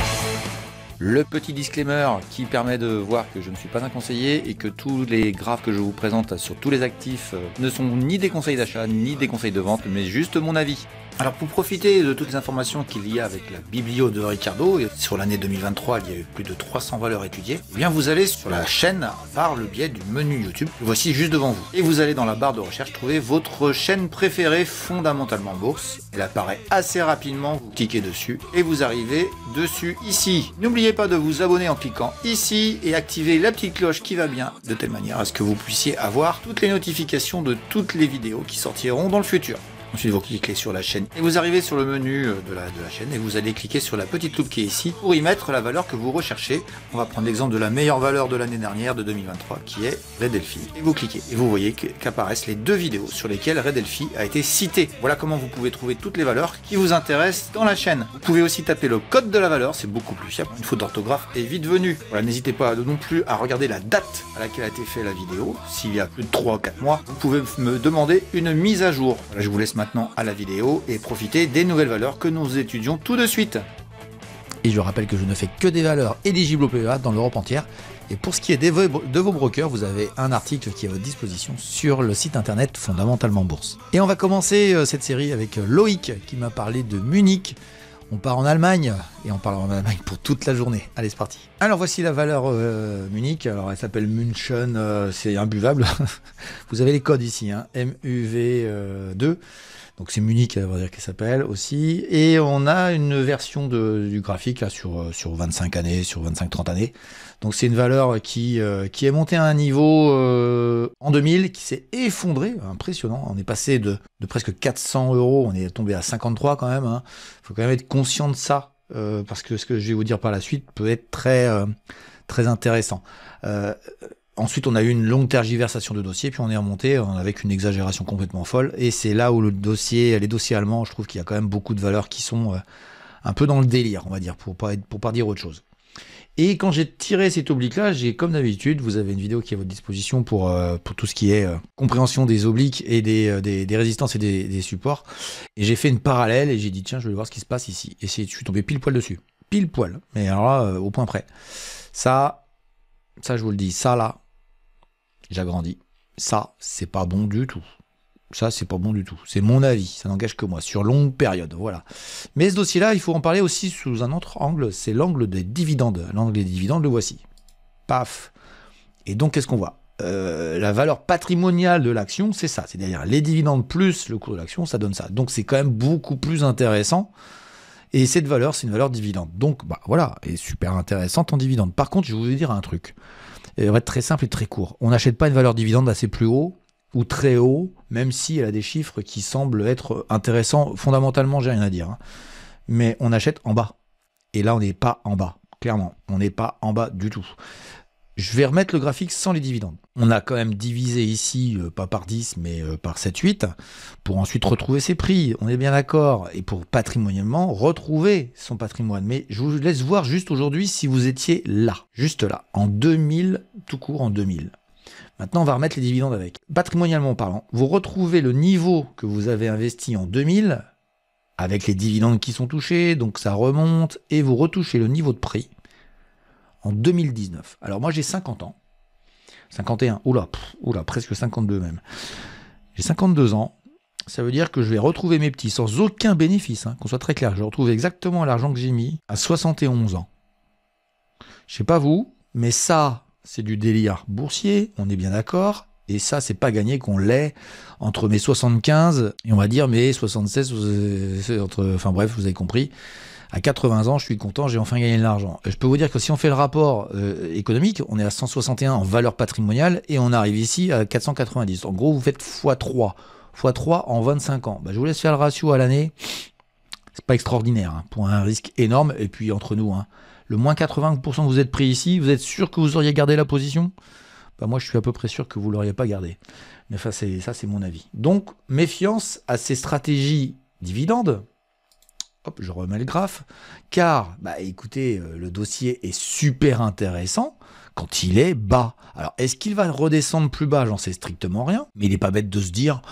S1: Le petit disclaimer qui permet de voir que je ne suis pas un conseiller et que tous les graphes que je vous présente sur tous les actifs ne sont ni des conseils d'achat ni des conseils de vente, mais juste mon avis. Alors pour profiter de toutes les informations qu'il y a avec la biblio de Ricardo, et sur l'année 2023 il y a eu plus de 300 valeurs étudiées, eh bien vous allez sur la chaîne par le biais du menu YouTube, voici juste devant vous. Et vous allez dans la barre de recherche trouver votre chaîne préférée fondamentalement bourse. Elle apparaît assez rapidement, vous cliquez dessus et vous arrivez dessus ici. N'oubliez pas de vous abonner en cliquant ici et activer la petite cloche qui va bien, de telle manière à ce que vous puissiez avoir toutes les notifications de toutes les vidéos qui sortiront dans le futur. Ensuite, vous cliquez sur la chaîne et vous arrivez sur le menu de la chaîne et vous allez cliquer sur la petite loupe qui est ici pour y mettre la valeur que vous recherchez. On va prendre l'exemple de la meilleure valeur de l'année dernière, de 2023, qui est Red Elfie. Et vous cliquez et vous voyez qu'apparaissent les 2 vidéos sur lesquelles Red Elfie a été cité. Voilà comment vous pouvez trouver toutes les valeurs qui vous intéressent dans la chaîne. Vous pouvez aussi taper le code de la valeur, c'est beaucoup plus fiable. Une faute d'orthographe est vite venue. Voilà, n'hésitez pas non plus à regarder la date à laquelle a été faite la vidéo. S'il y a plus de 3 ou 4 mois, vous pouvez me demander une mise à jour. Voilà, je vous laisse maintenant à la vidéo et profiter des nouvelles valeurs que nous étudions tout de suite. Et je rappelle que je ne fais que des valeurs éligibles au PEA dans l'Europe entière. Et pour ce qui est de vos brokers, vous avez un article qui est à votre disposition sur le site internet Fondamentalement Bourse. Et on va commencer cette série avec Loïc qui m'a parlé de Munich. On part en Allemagne et on parle en Allemagne pour toute la journée. Allez, c'est parti. Alors voici la valeur Munich. Alors elle s'appelle München, c'est imbuvable. Vous avez les codes ici, hein, MUV2. Donc c'est Munich, on va dire qu'elle s'appelle aussi. Et on a une version du graphique là sur 25 années, sur 25-30 années. Donc c'est une valeur qui est montée à un niveau en 2000, qui s'est effondré, impressionnant. On est passé de presque 400 €, on est tombé à 53 quand même. Hein. Faut quand même être conscient de ça, parce que ce que je vais vous dire par la suite peut être très intéressant. Ensuite, on a eu une longue tergiversation de dossiers, puis on est remonté avec une exagération complètement folle. Et c'est là où les dossiers allemands, je trouve qu'il y a quand même beaucoup de valeurs qui sont un peu dans le délire, on va dire, pour pas dire autre chose. Et quand j'ai tiré cet oblique-là, j'ai, comme d'habitude, vous avez une vidéo qui est à votre disposition pour tout ce qui est compréhension des obliques et des résistances et des supports. Et j'ai fait une parallèle et j'ai dit, tiens, je vais voir ce qui se passe ici. Et je suis tombé pile poil dessus. Pile poil. Mais alors là, au point près. Ça, je vous le dis, ça là, j'agrandis. Ça, c'est pas bon du tout. Ça, c'est pas bon du tout. C'est mon avis, ça n'engage que moi, sur longue période, voilà. Mais ce dossier-là, il faut en parler aussi sous un autre angle, c'est l'angle des dividendes. L'angle des dividendes, le voici. Paf. Et donc, qu'est-ce qu'on voit ? La valeur patrimoniale de l'action, c'est ça. C'est-à-dire les dividendes plus le cours de l'action, ça donne ça. Donc, c'est quand même beaucoup plus intéressant. Et cette valeur, c'est une valeur dividende. Donc, bah voilà, elle est super intéressante en dividende. Par contre, je vais vous dire un truc. Il va être très simple et très court. On n'achète pas une valeur dividende assez plus haut ou très haut, même si elle a des chiffres qui semblent être intéressants. Fondamentalement, j'ai rien à dire. Hein. Mais on achète en bas. Et là, on n'est pas en bas. Clairement, on n'est pas en bas du tout. Je vais remettre le graphique sans les dividendes. On a quand même divisé ici, pas par 10, mais par 7-8, pour ensuite retrouver ses prix. On est bien d'accord. Et pour patrimonialement, retrouver son patrimoine. Mais je vous laisse voir juste aujourd'hui si vous étiez là. Juste là. En 2000, tout court en 2000. Maintenant, on va remettre les dividendes avec. Patrimonialement parlant, vous retrouvez le niveau que vous avez investi en 2000, avec les dividendes qui sont touchés, donc ça remonte, et vous retouchez le niveau de prix en 2019. Alors moi, j'ai 50 ans. 51, oula, presque 52 même. J'ai 52 ans. Ça veut dire que je vais retrouver mes petits sans aucun bénéfice, hein, qu'on soit très clair. Je retrouve exactement l'argent que j'ai mis à 71 ans. Je sais pas vous, mais ça... c'est du délire boursier, on est bien d'accord. Et ça, c'est pas gagné qu'on l'ait entre mes 75 et on va dire mes 76, enfin bref, vous avez compris. À 80 ans, je suis content, j'ai enfin gagné de l'argent. Je peux vous dire que si on fait le rapport économique, on est à 161 en valeur patrimoniale et on arrive ici à 490. En gros, vous faites x3. x3 en 25 ans. Bah, je vous laisse faire le ratio à l'année. C'est pas extraordinaire, hein, pour un risque énorme. Et puis, entre nous, hein, le moins 80% que vous êtes pris ici, vous êtes sûr que vous auriez gardé la position ? Bah moi, je suis à peu près sûr que vous ne l'auriez pas gardé. Mais ça, c'est mon avis. Donc, méfiance à ces stratégies dividendes. Hop, je remets le graphe. Car, bah, écoutez, le dossier est super intéressant quand il est bas. Alors, est-ce qu'il va redescendre plus bas ? J'en sais strictement rien. Mais il n'est pas bête de se dire...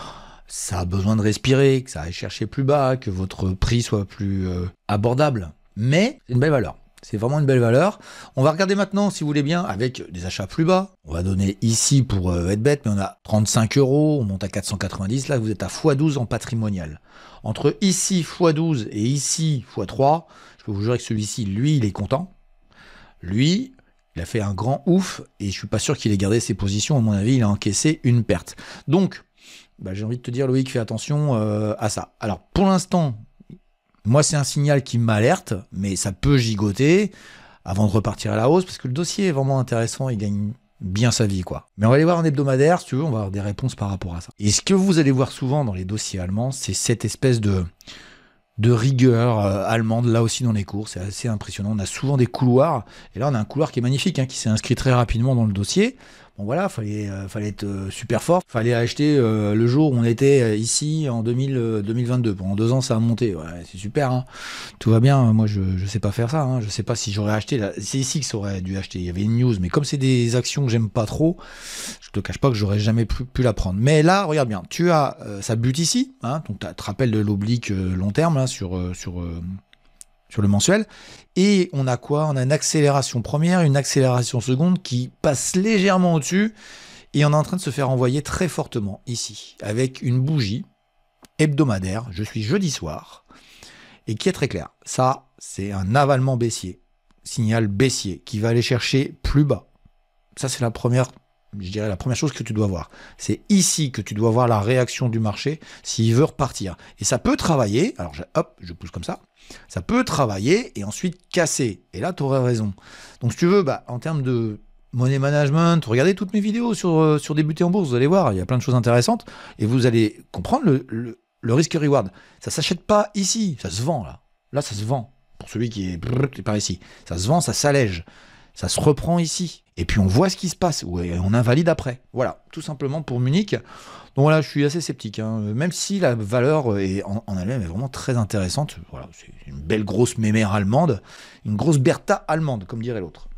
S1: ça a besoin de respirer, que ça aille chercher plus bas, que votre prix soit plus abordable. Mais c'est une belle valeur. C'est vraiment une belle valeur. On va regarder maintenant, si vous voulez bien, avec des achats plus bas. On va donner ici, pour être bête, mais on a 35 €, on monte à 490. Là, vous êtes à x12 en patrimonial. Entre ici, x12 et ici, x3, je peux vous jurer que celui-ci, lui, il est content. Lui, il a fait un grand ouf et je suis pas sûr qu'il ait gardé ses positions. À mon avis, il a encaissé une perte. Donc, bah, j'ai envie de te dire, Loïc, fais attention à ça. Alors, pour l'instant, moi, c'est un signal qui m'alerte, mais ça peut gigoter avant de repartir à la hausse, parce que le dossier est vraiment intéressant, il gagne bien sa vie, quoi. Mais on va aller voir en hebdomadaire, si tu veux, on va avoir des réponses par rapport à ça. Et ce que vous allez voir souvent dans les dossiers allemands, c'est cette espèce de rigueur allemande, là aussi dans les cours, c'est assez impressionnant. On a souvent des couloirs, et là on a un couloir qui est magnifique, qui s'est inscrit très rapidement dans le dossier. Bon voilà, fallait être super fort, fallait acheter le jour où on était ici en 2022. Pendant 2 ans ça a monté, ouais, c'est super, hein. Tout va bien, moi je sais pas faire ça, hein. Je sais pas si j'aurais acheté, c'est ici que ça aurait dû acheter, il y avait une news, mais comme c'est des actions que j'aime pas trop, je te cache pas que j'aurais jamais pu la prendre. Mais là, regarde bien, tu as ça bute ici, hein, donc tu te rappelles de l'oblique long terme là, sur le mensuel. Et on a quoi? On a une accélération première, une accélération seconde qui passe légèrement au-dessus. Et on est en train de se faire envoyer très fortement ici, avec une bougie hebdomadaire. Je suis jeudi soir. Et qui est très clair. Ça, c'est un avalement baissier. Signal baissier qui va aller chercher plus bas. Ça, c'est la première chose que tu dois voir. C'est ici que tu dois voir la réaction du marché s'il veut repartir. Et ça peut travailler. Alors, je pousse comme ça. Ça peut travailler et ensuite casser. Et là, tu aurais raison. Donc, si tu veux, en termes de money management, regardez toutes mes vidéos sur débuter en bourse. Vous allez voir, il y a plein de choses intéressantes. Et vous allez comprendre le risque-reward. Ça ne s'achète pas ici. Ça se vend, là. Là, ça se vend. Pour celui qui est par ici. Ça se vend, ça s'allège. Ça se reprend ici. Et puis, on voit ce qui se passe. Et on invalide après. Voilà, tout simplement pour Munich. Donc voilà, je suis assez sceptique, hein. Même si la valeur en elle-même est vraiment très intéressante. Voilà, c'est une belle grosse mémère allemande, une grosse Bertha allemande, comme dirait l'autre.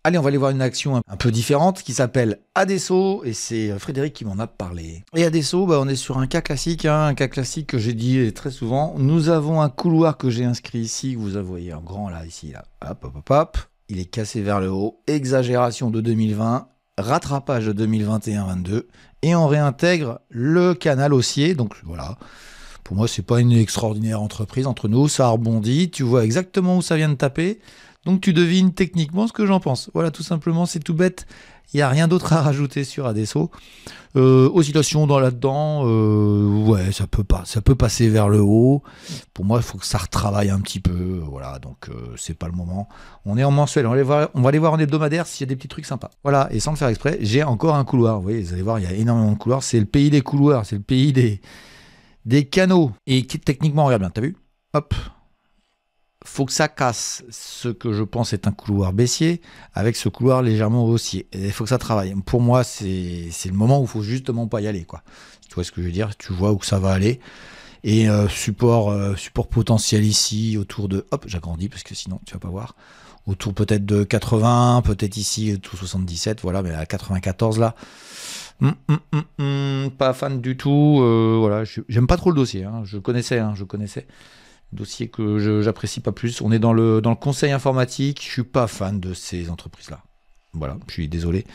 S1: Allez, on va aller voir une action un peu différente qui s'appelle Adesso, et c'est Frédéric qui m'en a parlé. Et Adesso, on est sur un cas classique, un cas classique que j'ai dit très souvent. Nous avons un couloir que j'ai inscrit ici, que vous voyez en grand là, ici, là. Hop, hop, hop, hop. Il est cassé vers le haut, exagération de 2020, rattrapage de 2021-22, et on réintègre le canal haussier. Donc voilà, pour moi c'est pas une extraordinaire entreprise entre nous, ça rebondit, tu vois exactement où ça vient de taper, donc tu devines techniquement ce que j'en pense. Voilà, tout simplement, c'est tout bête, il n'y a rien d'autre à rajouter sur Adesso. Oscillation dans là-dedans, ouais, ça peut passer vers le haut. Pour moi, il faut que ça retravaille un petit peu, voilà, donc c'est pas le moment. On est en mensuel, on va aller voir en hebdomadaire s'il y a des petits trucs sympas. Voilà, et sans le faire exprès, j'ai encore un couloir. Vous voyez, vous allez voir, il y a énormément de couloirs. C'est le pays des couloirs, c'est le pays des canaux. Et qui techniquement, regarde bien, t'as vu? Hop. Faut que ça casse ce que je pense est un couloir baissier avec ce couloir légèrement haussier. Il faut que ça travaille. Pour moi, c'est le moment où il faut justement pas y aller, quoi. Tu vois ce que je veux dire? Tu vois où ça va aller. Et support potentiel ici autour de... Hop, j'agrandis parce que sinon tu vas pas voir. Autour peut-être de 80, peut-être ici autour 77, voilà, mais à 94 là. Pas fan du tout. Voilà, j'aime pas trop le dossier. Hein. Je connaissais. Dossier que j'apprécie pas plus. On est dans le conseil informatique. Je suis pas fan de ces entreprises-là. Voilà, je suis désolé,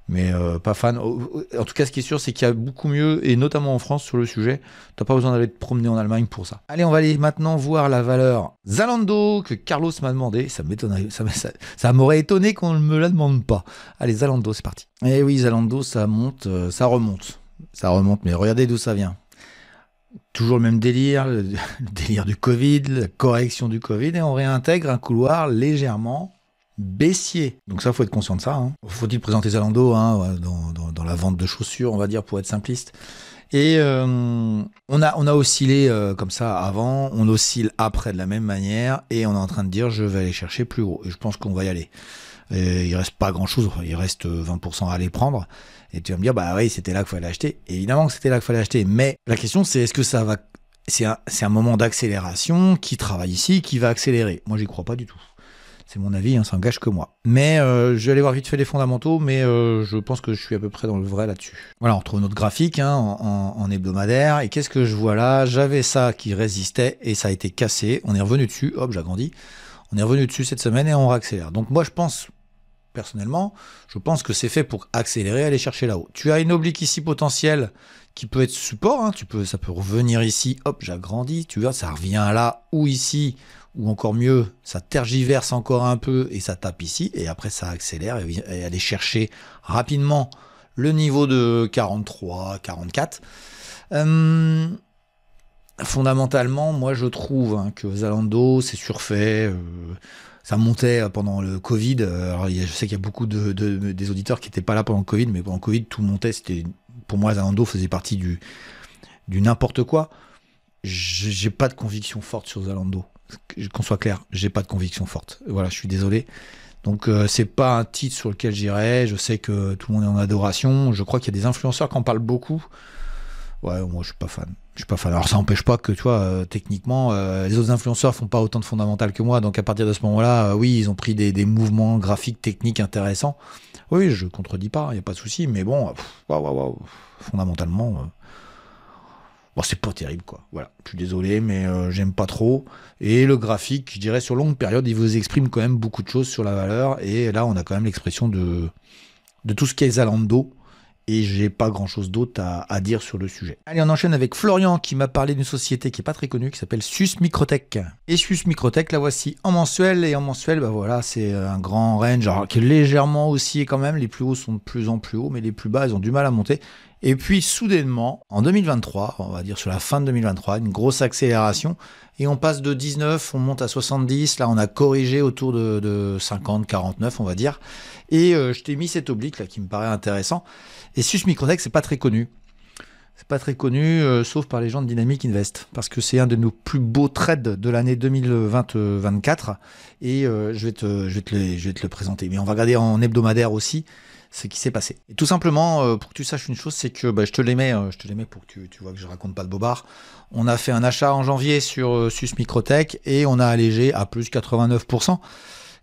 S1: mais pas fan. En tout cas, ce qui est sûr, c'est qu'il y a beaucoup mieux, et notamment en France sur le sujet. T'as pas besoin d'aller te promener en Allemagne pour ça. Allez, on va aller maintenant voir la valeur Zalando que Carlos m'a demandé. Ça m'aurait étonné qu'on ne me la demande pas. Allez, Zalando, c'est parti. Eh oui, Zalando, ça monte, ça remonte, mais regardez d'où ça vient. Toujours le même délire, le délire du Covid, la correction du Covid, et on réintègre un couloir légèrement baissier. Donc ça, faut être conscient de ça. Hein. Faut-il présenter Zalando dans la vente de chaussures, on va dire, pour être simpliste. Et on a oscillé comme ça avant, on oscille après de la même manière, et on est en train de dire je vais aller chercher plus haut. Et je pense qu'on va y aller. Et il reste pas grand-chose, il reste 20% à aller prendre. Et tu vas me dire, bah oui, c'était là qu'il fallait acheter. Et évidemment que c'était là qu'il fallait acheter. Mais la question, c'est est-ce que ça va... C'est un moment d'accélération qui travaille ici, qui va accélérer. Moi, j'y crois pas du tout. C'est mon avis, hein, ça engage que moi. Mais je vais aller voir vite fait les fondamentaux, mais je pense que je suis à peu près dans le vrai là-dessus. Voilà, on retrouve notre graphique en hebdomadaire. Et qu'est-ce que je vois là? J'avais ça qui résistait et ça a été cassé. On est revenu dessus. Hop, j'agrandis. On est revenu dessus cette semaine et on réaccélère. Donc moi, personnellement, je pense que c'est fait pour accélérer, aller chercher là-haut. Tu as une oblique ici potentielle qui peut être support, hein, ça peut revenir ici, hop, j'agrandis, tu vois, ça revient là ou ici, ou encore mieux, ça tergiverse encore un peu et ça tape ici, et après ça accélère et aller chercher rapidement le niveau de 43, 44. Fondamentalement, moi je trouve que Zalando c'est surfait. Ça montait pendant le Covid. Alors, je sais qu'il y a beaucoup des auditeurs qui n'étaient pas là pendant le Covid, mais pendant le Covid, tout montait. Pour moi, Zalando faisait partie du n'importe quoi. J'ai pas de conviction forte sur Zalando. Qu'on soit clair, j'ai pas de conviction forte. Voilà, je suis désolé. Donc c'est pas un titre sur lequel j'irai. Je sais que tout le monde est en adoration. Je crois qu'il y a des influenceurs qui en parlent beaucoup. Ouais, moi je suis pas fan. Je suis pas fan. Alors ça n'empêche pas que tu vois, techniquement, les autres influenceurs font pas autant de fondamentales que moi. Donc à partir de ce moment-là, oui, ils ont pris des mouvements graphiques, techniques intéressants. Oui, je contredis pas, il y a pas de souci. Mais bon, fondamentalement. Bon, c'est pas terrible, quoi. Voilà, je suis désolé, mais j'aime pas trop. Et le graphique, je dirais, sur longue période, il vous exprime quand même beaucoup de choses sur la valeur. Et là, on a quand même l'expression de tout ce qu'est Zalando. Et j'ai pas grand chose d'autre à dire sur le sujet. Allez, on enchaîne avec Florian qui m'a parlé d'une société qui est pas très connue, qui s'appelle Sus Microtech. Et Sus Microtech, la voici en mensuel. Et en mensuel, bah voilà, c'est un grand range, alors, qui est légèrement haussier quand même. Les plus hauts sont de plus en plus hauts, mais les plus bas, ils ont du mal à monter. Et puis, soudainement, en 2023, on va dire sur la fin de 2023, une grosse accélération. Et on passe de 19, on monte à 70. Là, on a corrigé autour de 50, 49, on va dire. Et je t'ai mis cet oblique là qui me paraît intéressant. Et Sus Microtech, c'est pas très connu. C'est pas très connu, sauf par les gens de Dynamic Invest. Parce que c'est un de nos plus beaux trades de l'année 2024. Et je vais te le présenter. Mais on va regarder en hebdomadaire aussi ce qui s'est passé. Et tout simplement, pour que tu saches une chose, c'est que je te les mets pour que tu vois que je raconte pas de bobard. On a fait un achat en janvier sur Sus Microtech et on a allégé à plus 89%.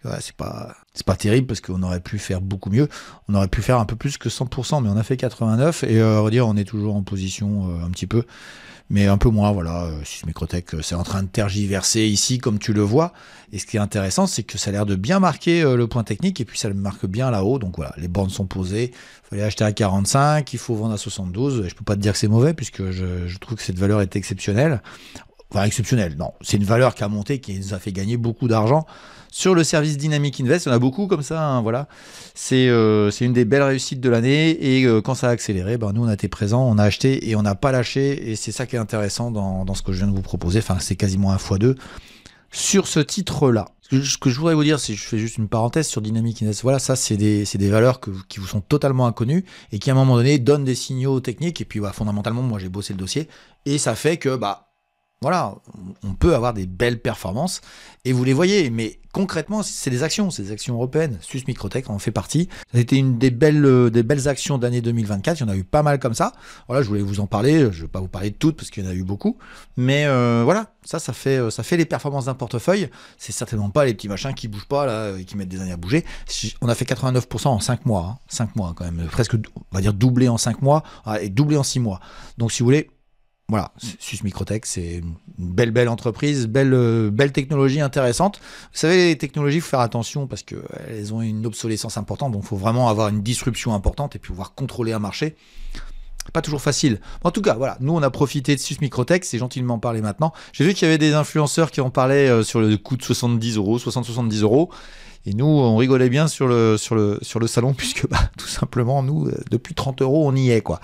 S1: Ouais, c'est pas terrible parce qu'on aurait pu faire beaucoup mieux. On aurait pu faire un peu plus que 100%, mais on a fait 89 et on va dire on est toujours en position un petit peu, mais un peu moins. Voilà, Sus Microtech, c'est en train de tergiverser ici comme tu le vois. Et ce qui est intéressant, c'est que ça a l'air de bien marquer le point technique et puis ça le marque bien là-haut. Donc voilà, les bornes sont posées. Il fallait acheter à 45, il faut vendre à 72. Et je peux pas te dire que c'est mauvais puisque je trouve que cette valeur est exceptionnelle. Enfin, exceptionnelle, non. C'est une valeur qui a monté, qui nous a fait gagner beaucoup d'argent. Sur le service Dynamic Invest, il y en a beaucoup comme ça, hein, voilà. C'est une des belles réussites de l'année et quand ça a accéléré, nous on a été présents, on a acheté et on n'a pas lâché et c'est ça qui est intéressant dans ce que je viens de vous proposer. Enfin, c'est quasiment 1x2 sur ce titre-là. Ce que je voudrais vous dire, si je fais juste une parenthèse sur Dynamic Invest, voilà, ça c'est des valeurs qui vous sont totalement inconnues et qui à un moment donné donnent des signaux techniques et puis fondamentalement, moi j'ai bossé le dossier et ça fait que voilà, on peut avoir des belles performances et vous les voyez, mais concrètement, c'est des actions européennes. Sus Microtech en fait partie. Ça a été une des belles actions d'année 2024. Il y en a eu pas mal comme ça. Voilà, je voulais vous en parler. Je ne vais pas vous parler de toutes parce qu'il y en a eu beaucoup, mais voilà, ça fait les performances d'un portefeuille. C'est certainement pas les petits machins qui bougent pas là et qui mettent des années à bouger. On a fait 89% en 5 mois, hein. 5 mois quand même, presque, on va dire doublé en 5 mois et doublé en 6 mois. Donc si vous voulez. Voilà, Sus Microtech, c'est une belle entreprise, belle technologie intéressante. Vous savez, les technologies, il faut faire attention parce qu'elles ont une obsolescence importante, donc il faut vraiment avoir une disruption importante et puis pouvoir contrôler un marché. Pas toujours facile. En tout cas, voilà, nous on a profité de Sus Microtech, c'est gentil de m'en parler maintenant. J'ai vu qu'il y avait des influenceurs qui en parlaient sur le coût de 70 €, 60-70 €. Et nous, on rigolait bien sur le salon, puisque tout simplement, nous, depuis 30 €, on y est, quoi.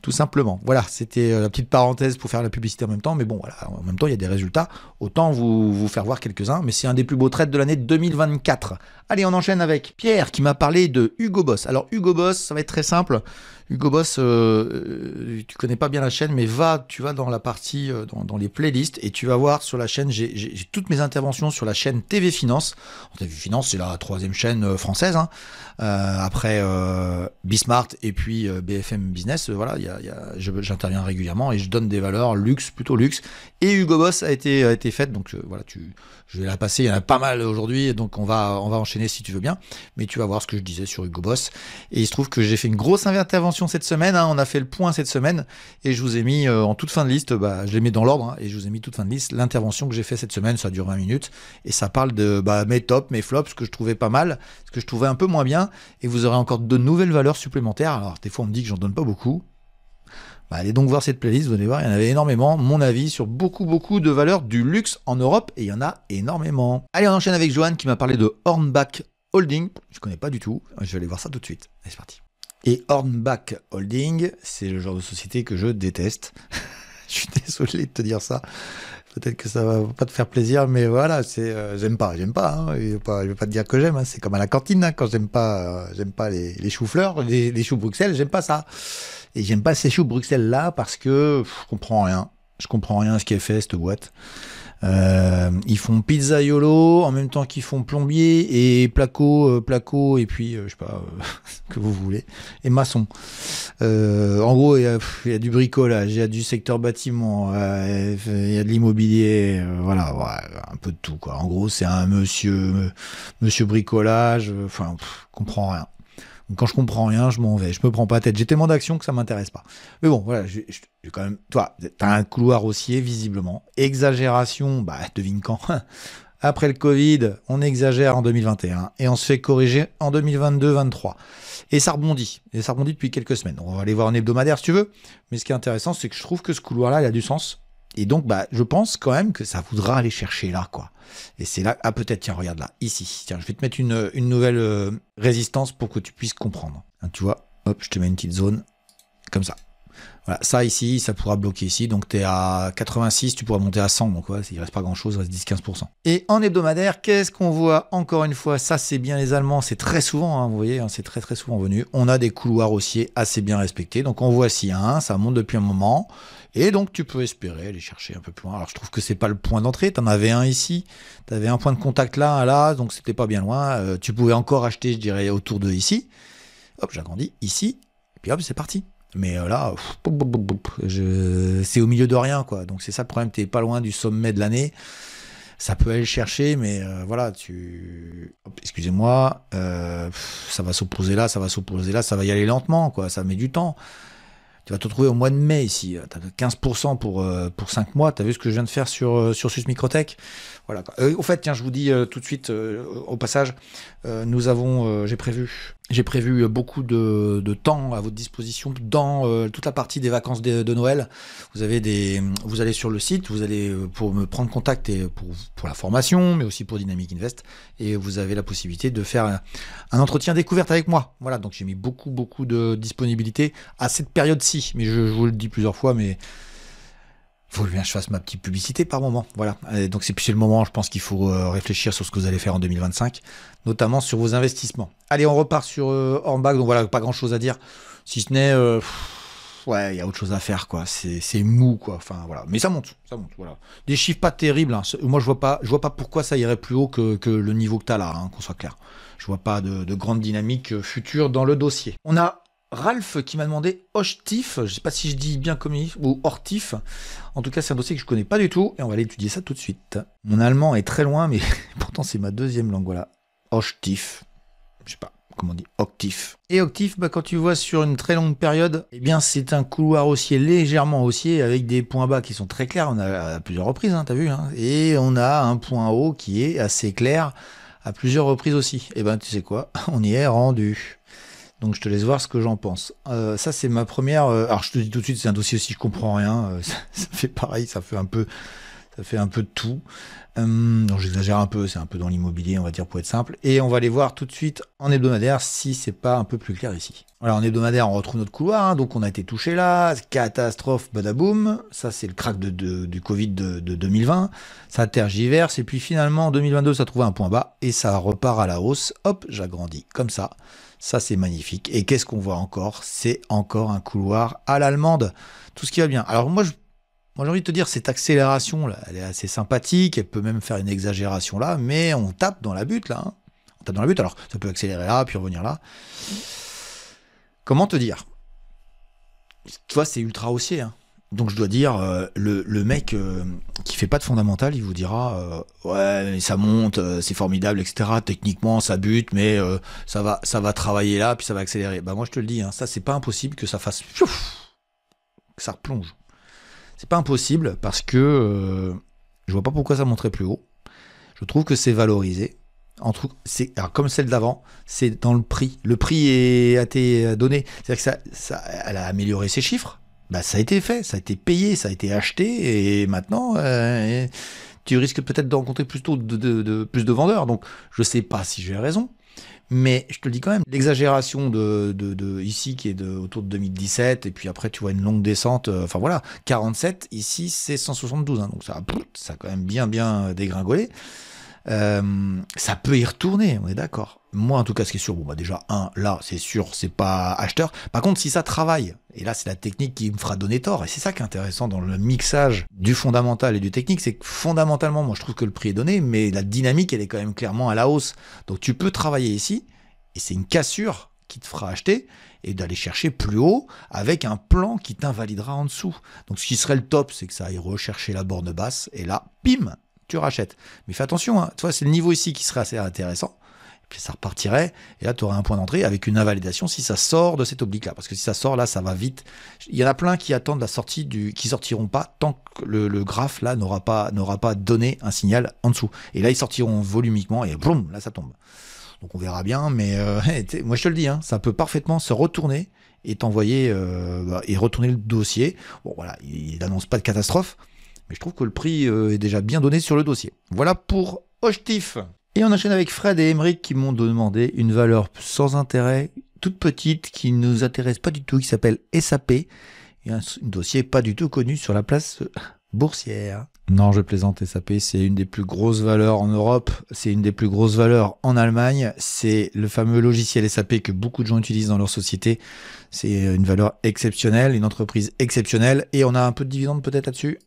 S1: Tout simplement. Voilà, c'était la petite parenthèse pour faire la publicité en même temps. Mais bon, voilà, en même temps, il y a des résultats. Autant vous faire voir quelques-uns. Mais c'est un des plus beaux trades de l'année 2024. Allez, on enchaîne avec Pierre qui m'a parlé de Hugo Boss. Alors, Hugo Boss, ça va être très simple. Hugo Boss, tu connais pas bien la chaîne, mais tu vas dans la partie, dans les playlists, et tu vas voir sur la chaîne, j'ai toutes mes interventions sur la chaîne TV Finance. TV Finance, c'est la 3e chaîne française, hein. Après Bismart et puis BFM Business, voilà, j'interviens régulièrement et je donne des valeurs luxe, plutôt luxe. Et Hugo Boss a été faite, donc voilà, je vais la passer, il y en a pas mal aujourd'hui, donc on va enchaîner si tu veux bien, mais tu vas voir ce que je disais sur Hugo Boss. Et il se trouve que j'ai fait une grosse intervention cette semaine, hein, on a fait le point cette semaine, et je vous ai mis en toute fin de liste, je les mets dans l'ordre, hein, et je vous ai mis toute fin de liste l'intervention que j'ai fait cette semaine, ça dure 20 minutes, et ça parle de mes tops, mes flops, ce que je trouvais pas mal, ce que je trouvais un peu moins bien, et vous aurez encore de nouvelles valeurs supplémentaires. Alors des fois on me dit que j'en donne pas beaucoup. Allez donc voir cette playlist, vous allez voir, il y en avait énormément, mon avis sur beaucoup de valeurs du luxe en Europe, et il y en a énormément. Allez, on enchaîne avec Johan qui m'a parlé de Hornbach Holding, je connais pas du tout, je vais aller voir ça tout de suite. Allez, c'est parti. Et Hornbach Holding, c'est le genre de société que je déteste. Je suis désolé de te dire ça. Peut-être que ça va pas te faire plaisir, mais voilà, j'aime pas. Hein. Je vais pas te dire que j'aime. Hein. C'est comme à la cantine, hein, quand j'aime pas les choux-fleurs, les choux Bruxelles, j'aime pas ça. Et j'aime pas ces choux Bruxelles là parce que je comprends rien. Je comprends rien à ce qui est fait cette boîte. Ils font pizzaiolo en même temps qu'ils font plombier et placo et puis je sais pas que vous voulez et maçon. En gros il y a du bricolage, il y a du secteur bâtiment, il y a de l'immobilier, voilà, ouais, un peu de tout quoi. En gros c'est un monsieur bricolage, enfin je comprends rien. Donc, quand je comprends rien, je m'en vais. Je me prends pas la tête. J'ai tellement d'actions que ça m'intéresse pas. Mais bon, voilà, j'ai quand même. Toi, t'as un couloir haussier, visiblement. Exagération, bah, devine quand. Après le Covid, on exagère en 2021 et on se fait corriger en 2022-23. Et ça rebondit. Et ça rebondit depuis quelques semaines. On va aller voir un hebdomadaire si tu veux. Mais ce qui est intéressant, c'est que je trouve que ce couloir-là, il a du sens. Et donc, bah, je pense quand même que ça voudra aller chercher là, quoi. Et c'est là, ah peut-être, tiens, regarde là, ici. Tiens, je vais te mettre une nouvelle résistance pour que tu puisses comprendre. Hein, tu vois, hop, je te mets une petite zone, comme ça. Voilà, ça ici, ça pourra bloquer ici. Donc tu es à 86, tu pourras monter à 100. Donc ouais, il reste pas grand-chose, il reste 10-15%. Et en hebdomadaire, qu'est-ce qu'on voit? Encore une fois, ça c'est bien les Allemands, c'est très souvent, hein, vous voyez, hein, c'est très très souvent venu. On a des couloirs haussiers assez bien respectés. Donc on voit ici un, ça monte depuis un moment. Et donc tu peux espérer aller chercher un peu plus loin. Alors je trouve que c'est pas le point d'entrée. Tu en avais un ici, tu avais un point de contact là, donc c'était pas bien loin. Tu pouvais encore acheter, je dirais, autour de ici. Hop, j'agrandis ici, et puis hop, c'est parti. Mais là, c'est au milieu de rien, quoi. Donc c'est ça le problème, t'es pas loin du sommet de l'année. Ça peut aller le chercher, mais voilà, excusez-moi, ça va s'opposer là, ça va y aller lentement, quoi. Ça met du temps. Tu vas te retrouver au mois de mai ici. Tu as 15% pour 5 mois. Tu as vu ce que je viens de faire sur Sus Microtech. Voilà. Au fait, tiens, je vous dis tout de suite au passage, j'ai prévu beaucoup de temps à votre disposition dans toute la partie des vacances de Noël. Vous allez sur le site, vous allez pour me prendre contact et pour la formation, mais aussi pour Dynamic Invest, et vous avez la possibilité de faire un entretien découverte avec moi. Voilà, donc j'ai mis beaucoup de disponibilité à cette période-ci, mais je vous le dis plusieurs fois, mais faut bien que je fasse ma petite publicité par moment. Voilà. Et donc c'est le moment, je pense qu'il faut réfléchir sur ce que vous allez faire en 2025, notamment sur vos investissements. Allez, on repart sur Hornbach, donc voilà, pas grand chose à dire, si ce n'est ouais, il y a autre chose à faire, quoi. C'est mou, quoi. Enfin voilà, mais ça monte, voilà. Des chiffres pas terribles, hein. Moi je vois pas pourquoi ça irait plus haut que le niveau que tu as là, hein, qu'on soit clair. Je vois pas de grande dynamique future dans le dossier. On a Ralph qui m'a demandé Hochtief, je sais pas si je dis bien comme il, ou Hortif. En tout cas, c'est un dossier que je connais pas du tout, et on va aller étudier ça tout de suite. Mon allemand est très loin, mais pourtant c'est ma deuxième langue, voilà. Hochtief, je sais pas comment on dit, Octif. Et Octif, bah, quand tu vois sur une très longue période, eh bien c'est un couloir haussier, légèrement haussier, avec des points bas qui sont très clairs, on a à plusieurs reprises, hein, t'as vu, hein, et on a un point haut qui est assez clair à plusieurs reprises aussi. Et ben tu sais quoi, on y est rendu. Donc je te laisse voir ce que j'en pense. Ça c'est ma première. Alors je te dis tout de suite, c'est un dossier aussi, je comprends rien. Ça fait pareil, ça fait un peu de tout. Donc j'exagère un peu, c'est un peu dans l'immobilier, on va dire pour être simple. Et on va aller voir tout de suite en hebdomadaire si c'est pas un peu plus clair ici. Voilà, en hebdomadaire, on retrouve notre couloir. Hein, donc on a été touché là, catastrophe, badaboum. Ça c'est le crack du Covid de 2020. Ça tergiverse et puis finalement en 2022, ça trouve un point bas et ça repart à la hausse. Hop, j'agrandis comme ça. Ça, c'est magnifique. Et qu'est-ce qu'on voit encore? C'est encore un couloir à l'allemande. Tout ce qui va bien. Alors moi, j'ai envie de te dire, cette accélération, là, elle est assez sympathique. Elle peut même faire une exagération là. Mais on tape dans la butte, là. Hein. On tape dans la butte. Alors, ça peut accélérer là, puis revenir là. Comment te dire? Tu vois, c'est ultra haussier. Hein. Donc, je dois dire, le mec qui fait pas de fondamental, il vous dira ouais, ça monte, c'est formidable, etc. Techniquement, ça bute, mais ça va travailler là, puis ça va accélérer. Bah moi, je te le dis, hein, ça, c'est pas impossible que ça fasse que ça replonge. C'est pas impossible parce que je vois pas pourquoi ça monterait plus haut. Je trouve que c'est valorisé. Alors comme celle d'avant, c'est dans le prix. Le prix a été donné. C'est-à-dire que elle a amélioré ses chiffres. Bah, ça a été fait, ça a été payé, ça a été acheté, et maintenant, tu risques peut-être de rencontrer plus de vendeurs. Donc, je sais pas si j'ai raison. Mais je te le dis quand même, l'exagération de ici qui est autour de 2017, et puis après tu vois une longue descente, enfin voilà, 47, ici c'est 172, hein, donc ça a quand même bien dégringolé. Ça peut y retourner, on est d'accord. Moi en tout cas ce qui est sûr, bon bah déjà là c'est sûr, c'est pas acheteur. Par contre si ça travaille, et là c'est la technique qui me fera donner tort, et c'est ça qui est intéressant dans le mixage du fondamental et du technique, c'est que fondamentalement moi je trouve que le prix est donné, mais la dynamique elle est quand même clairement à la hausse. Donc tu peux travailler ici, et c'est une cassure qui te fera acheter, et d'aller chercher plus haut avec un plan qui t'invalidera en dessous. Donc ce qui serait le top, c'est que ça aille rechercher la borne basse, et là, pim, tu rachètes. Mais fais attention, hein, tu vois, c'est le niveau ici qui serait assez intéressant. Et puis ça repartirait, et là tu aurais un point d'entrée avec une invalidation si ça sort de cet oblique-là. Parce que si ça sort là, ça va vite. Il y en a plein qui attendent la sortie qui sortiront pas tant que le graphe là n'aura pas donné un signal en dessous. Et là ils sortiront volumiquement et boum, là ça tombe. Donc on verra bien, mais moi je te le dis, hein, ça peut parfaitement se retourner et t'envoyer et retourner le dossier. Bon voilà, il n'annonce pas de catastrophe, mais je trouve que le prix est déjà bien donné sur le dossier. Voilà pour Hochtief. Et on enchaîne avec Fred et Emeric qui m'ont demandé une valeur sans intérêt, toute petite, qui ne nous intéresse pas du tout, qui s'appelle SAP. Et un dossier pas du tout connu sur la place boursière. Non, je plaisante, SAP, c'est une des plus grosses valeurs en Europe, c'est une des plus grosses valeurs en Allemagne, c'est le fameux logiciel SAP que beaucoup de gens utilisent dans leur société. C'est une valeur exceptionnelle, une entreprise exceptionnelle, et on a un peu de dividendes peut-être là-dessus.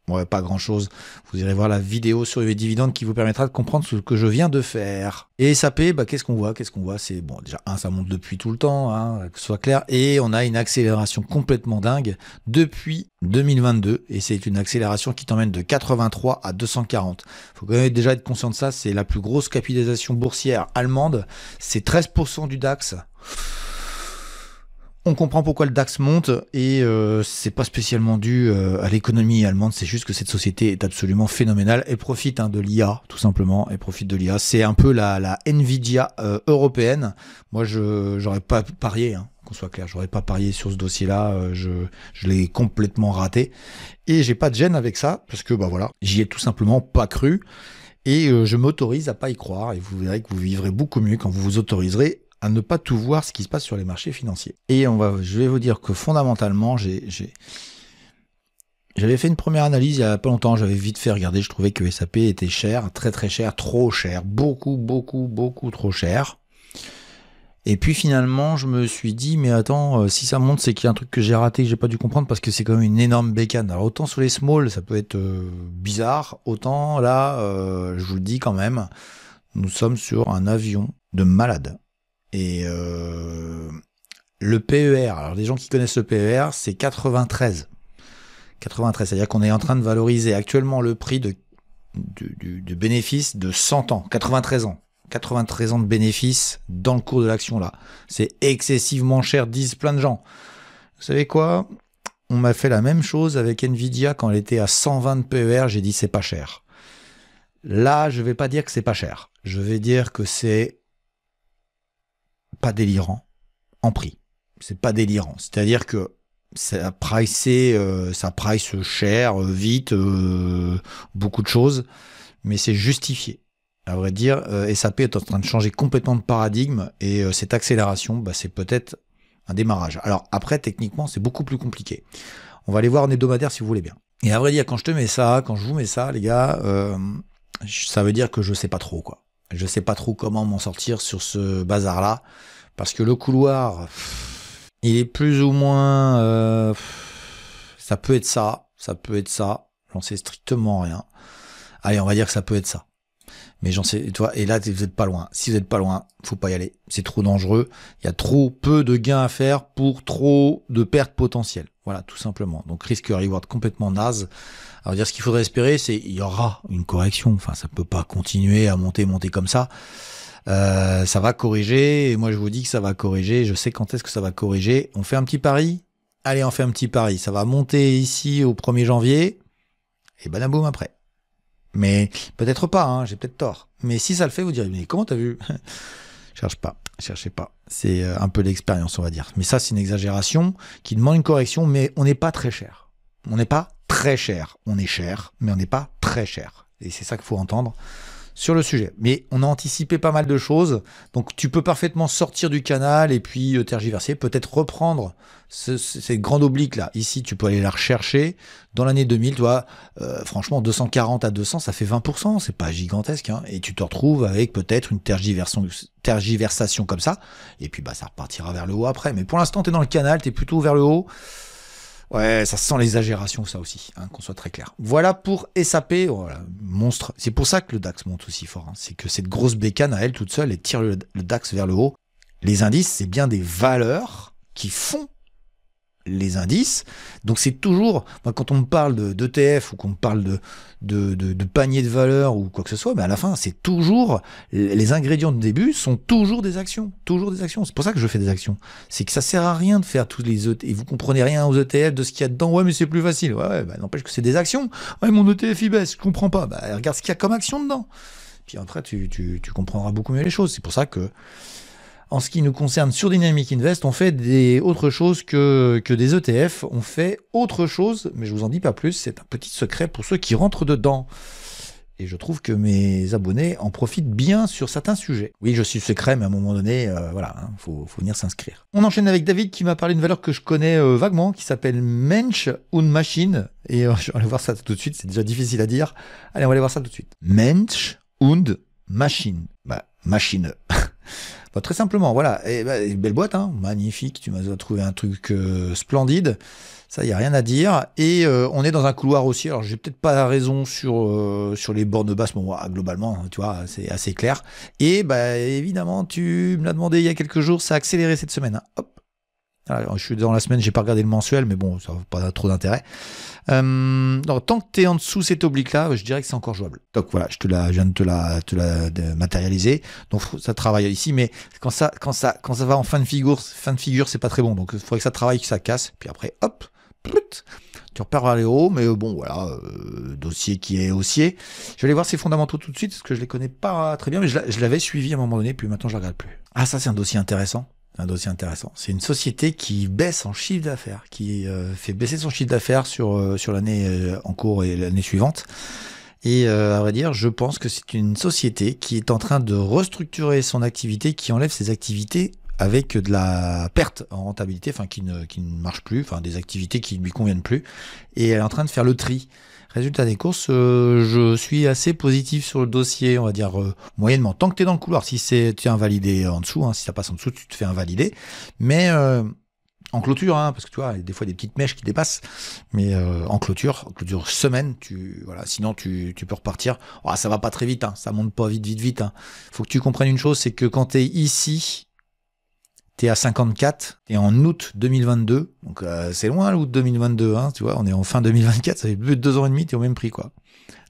S1: Ouais, pas grand-chose. Vous irez voir la vidéo sur les dividendes qui vous permettra de comprendre ce que je viens de faire. Et SAP, qu'est-ce qu'on voit? C'est, bon, déjà, ça monte depuis tout le temps, hein, que ce soit clair, et on a une accélération complètement dingue depuis 2022, et c'est une accélération qui t'emmène de 83 à 240. Faut quand même déjà être conscient de ça, c'est la plus grosse capitalisation boursière allemande, c'est 13% du DAX. On comprend pourquoi le DAX monte et c'est pas spécialement dû à l'économie allemande, c'est juste que cette société est absolument phénoménale et profite de l'IA tout simplement, et profite de l'IA. C'est un peu la Nvidia européenne. Moi j'aurais pas parié, hein, qu'on soit clair, j'aurais pas parié sur ce dossier-là, je l'ai complètement raté et j'ai pas de gêne avec ça parce que voilà, j'y ai tout simplement pas cru et je m'autorise à pas y croire et vous verrez que vous vivrez beaucoup mieux quand vous vous autoriserez à ne pas tout voir ce qui se passe sur les marchés financiers. Et je vais vous dire que fondamentalement, j'avais fait une première analyse il y a pas longtemps, j'avais vite fait regarder, je trouvais que SAP était cher, très très cher, trop cher, beaucoup trop cher. Et puis finalement, je me suis dit, mais attends, si ça monte, c'est qu'il y a un truc que j'ai raté, que j'ai pas dû comprendre, parce que c'est quand même une énorme bécane. Alors autant sur les small, ça peut être bizarre, autant là, je vous le dis quand même, nous sommes sur un avion de malade. Et le PER, alors les gens qui connaissent le PER, c'est 93. 93, c'est-à-dire qu'on est en train de valoriser actuellement le prix de bénéfice de 100 ans, 93 ans. 93 ans de bénéfice dans le cours de l'action là. C'est excessivement cher, disent plein de gens. Vous savez quoi? On m'a fait la même chose avec Nvidia quand elle était à 120 de PER, j'ai dit c'est pas cher. Là, je vais pas dire que c'est pas cher. Je vais dire que c'est pas délirant en prix. C'est pas délirant. C'est-à-dire que ça price cher, vite, beaucoup de choses, mais c'est justifié. À vrai dire, SAP est en train de changer complètement de paradigme et cette accélération, c'est peut-être un démarrage. Alors après, techniquement, c'est beaucoup plus compliqué. On va aller voir en hebdomadaire si vous voulez bien. Et à vrai dire, quand je vous mets ça, les gars, ça veut dire que je sais pas trop, quoi. Je sais pas trop comment m'en sortir sur ce bazar-là, parce que le couloir, il est plus ou moins... ça peut être ça, j'en sais strictement rien. Allez, on va dire que ça peut être ça. Mais j'en sais, toi, et là, vous n'êtes pas loin. Si vous n'êtes pas loin, faut pas y aller. C'est trop dangereux. Il y a trop peu de gains à faire pour trop de pertes potentielles. Voilà, tout simplement. Donc, risque-reward complètement naze. Alors, dire ce qu'il faudrait espérer, c'est il y aura une correction. Enfin, ça peut pas continuer à monter comme ça. Ça va corriger. Et moi, je vous dis que ça va corriger. Je sais quand est-ce que ça va corriger. On fait un petit pari. Allez, on fait un petit pari. Ça va monter ici au 1er janvier. Et badaboum après. Mais peut-être pas, hein, j'ai peut-être tort. Mais si ça le fait, vous direz, mais comment t'as vu? Cherchez pas. C'est un peu l'expérience, on va dire. Mais ça, c'est une exagération qui demande une correction, mais on n'est pas très cher. On n'est pas très cher. On est cher, mais on n'est pas très cher. Et c'est ça qu'il faut entendre. sur le sujet. Mais on a anticipé pas mal de choses, donc tu peux parfaitement sortir du canal et puis tergiverser, peut-être reprendre cette grande oblique là. Ici, tu peux aller la rechercher dans l'année 2000, tu vois, franchement 240 à 200, ça fait 20%, c'est pas gigantesque, hein, et tu te retrouves avec peut-être une tergiversation comme ça, et puis bah ça repartira vers le haut après. Mais pour l'instant, tu es dans le canal, tu es plutôt vers le haut. Ouais, ça sent l'exagération, ça aussi, hein, qu'on soit très clair. Voilà pour SAP, voilà, monstre. C'est pour ça que le DAX monte aussi fort. Hein. C'est que cette grosse bécane à elle toute seule, elle tire le DAX vers le haut. Les indices, c'est bien des valeurs qui font les indices. Donc c'est toujours, moi, quand on me parle d'ETF ou qu'on me parle de panier de valeurs ou quoi que ce soit, mais à la fin, c'est toujours, les ingrédients de début sont toujours des actions. Toujours des actions. C'est pour ça que je fais des actions. C'est que ça sert à rien de faire tous les ETF. Et vous comprenez rien aux ETF, de ce qu'il y a dedans. Ouais, mais c'est plus facile. Ouais, bah, n'empêche que c'est des actions. Ouais, mon ETF, il baisse. Je comprends pas. Bah, regarde ce qu'il y a comme action dedans. Puis après, tu comprendras beaucoup mieux les choses. C'est pour ça que, en ce qui nous concerne sur Dynamic Invest, on fait autre chose que des ETF. On fait autre chose, mais je vous en dis pas plus. C'est un petit secret pour ceux qui rentrent dedans. Et je trouve que mes abonnés en profitent bien sur certains sujets. Oui, je suis secret, mais à un moment donné, voilà, hein, faut venir s'inscrire. On enchaîne avec David qui m'a parlé d'une valeur que je connais vaguement, qui s'appelle Mensch und Maschine. Et je vais aller voir ça tout de suite, c'est déjà difficile à dire. Allez, on va aller voir ça tout de suite. Mensch und Maschine. Bah, machine. Bah, très simplement, voilà. Et bah, belle boîte, hein, magnifique. Tu m'as trouvé un truc splendide. Ça, il n'y a rien à dire. Et on est dans un couloir aussi. Alors, j'ai peut-être pas raison sur les bornes basses, mais bon, globalement, tu vois, c'est assez clair. Et bah, évidemment, tu me l'as demandé il y a quelques jours, ça a accéléré cette semaine. Hein. Hop. Alors, je suis dans la semaine, j'ai pas regardé le mensuel, mais bon, ça n'a pas trop d'intérêt. Donc, tant que tu es en dessous cette oblique-là, je dirais que c'est encore jouable. Donc voilà, je viens de te la matérialiser. Donc ça travaille ici, mais quand ça va en fin de figure, c'est pas très bon. Donc il faudrait que ça travaille, que ça casse. Puis après, hop, tu repars vers les hauts, mais bon, voilà, dossier qui est haussier. Je vais aller voir ses fondamentaux tout de suite, parce que je les connais pas très bien, mais je l'avais suivi à un moment donné, puis maintenant je ne regarde plus. Ah, ça c'est un dossier intéressant. Un dossier intéressant. C'est une société qui baisse en chiffre d'affaires, qui fait baisser son chiffre d'affaires sur l'année en cours et l'année suivante. Et à vrai dire, je pense que c'est une société qui est en train de restructurer son activité, qui enlève ses activités avec de la perte en rentabilité, enfin qui ne marche plus, enfin des activités qui ne lui conviennent plus. Et elle est en train de faire le tri. Résultat des courses, je suis assez positif sur le dossier, on va dire moyennement. Tant que tu es dans le couloir, si tu es invalidé en dessous, hein, si ça passe en dessous, tu te fais invalider. Mais en clôture, hein, parce que tu vois, des fois des petites mèches qui dépassent, mais en clôture semaine, sinon tu peux repartir. Oh, ça va pas très vite, hein, ça monte pas vite. Hein. Faut que tu comprennes une chose, c'est que quand tu es ici, t'es à 54, t'es en août 2022, donc c'est loin l'août 2022, hein, tu vois, on est en fin 2024, ça fait plus de 2 ans et demi, t'es au même prix, quoi.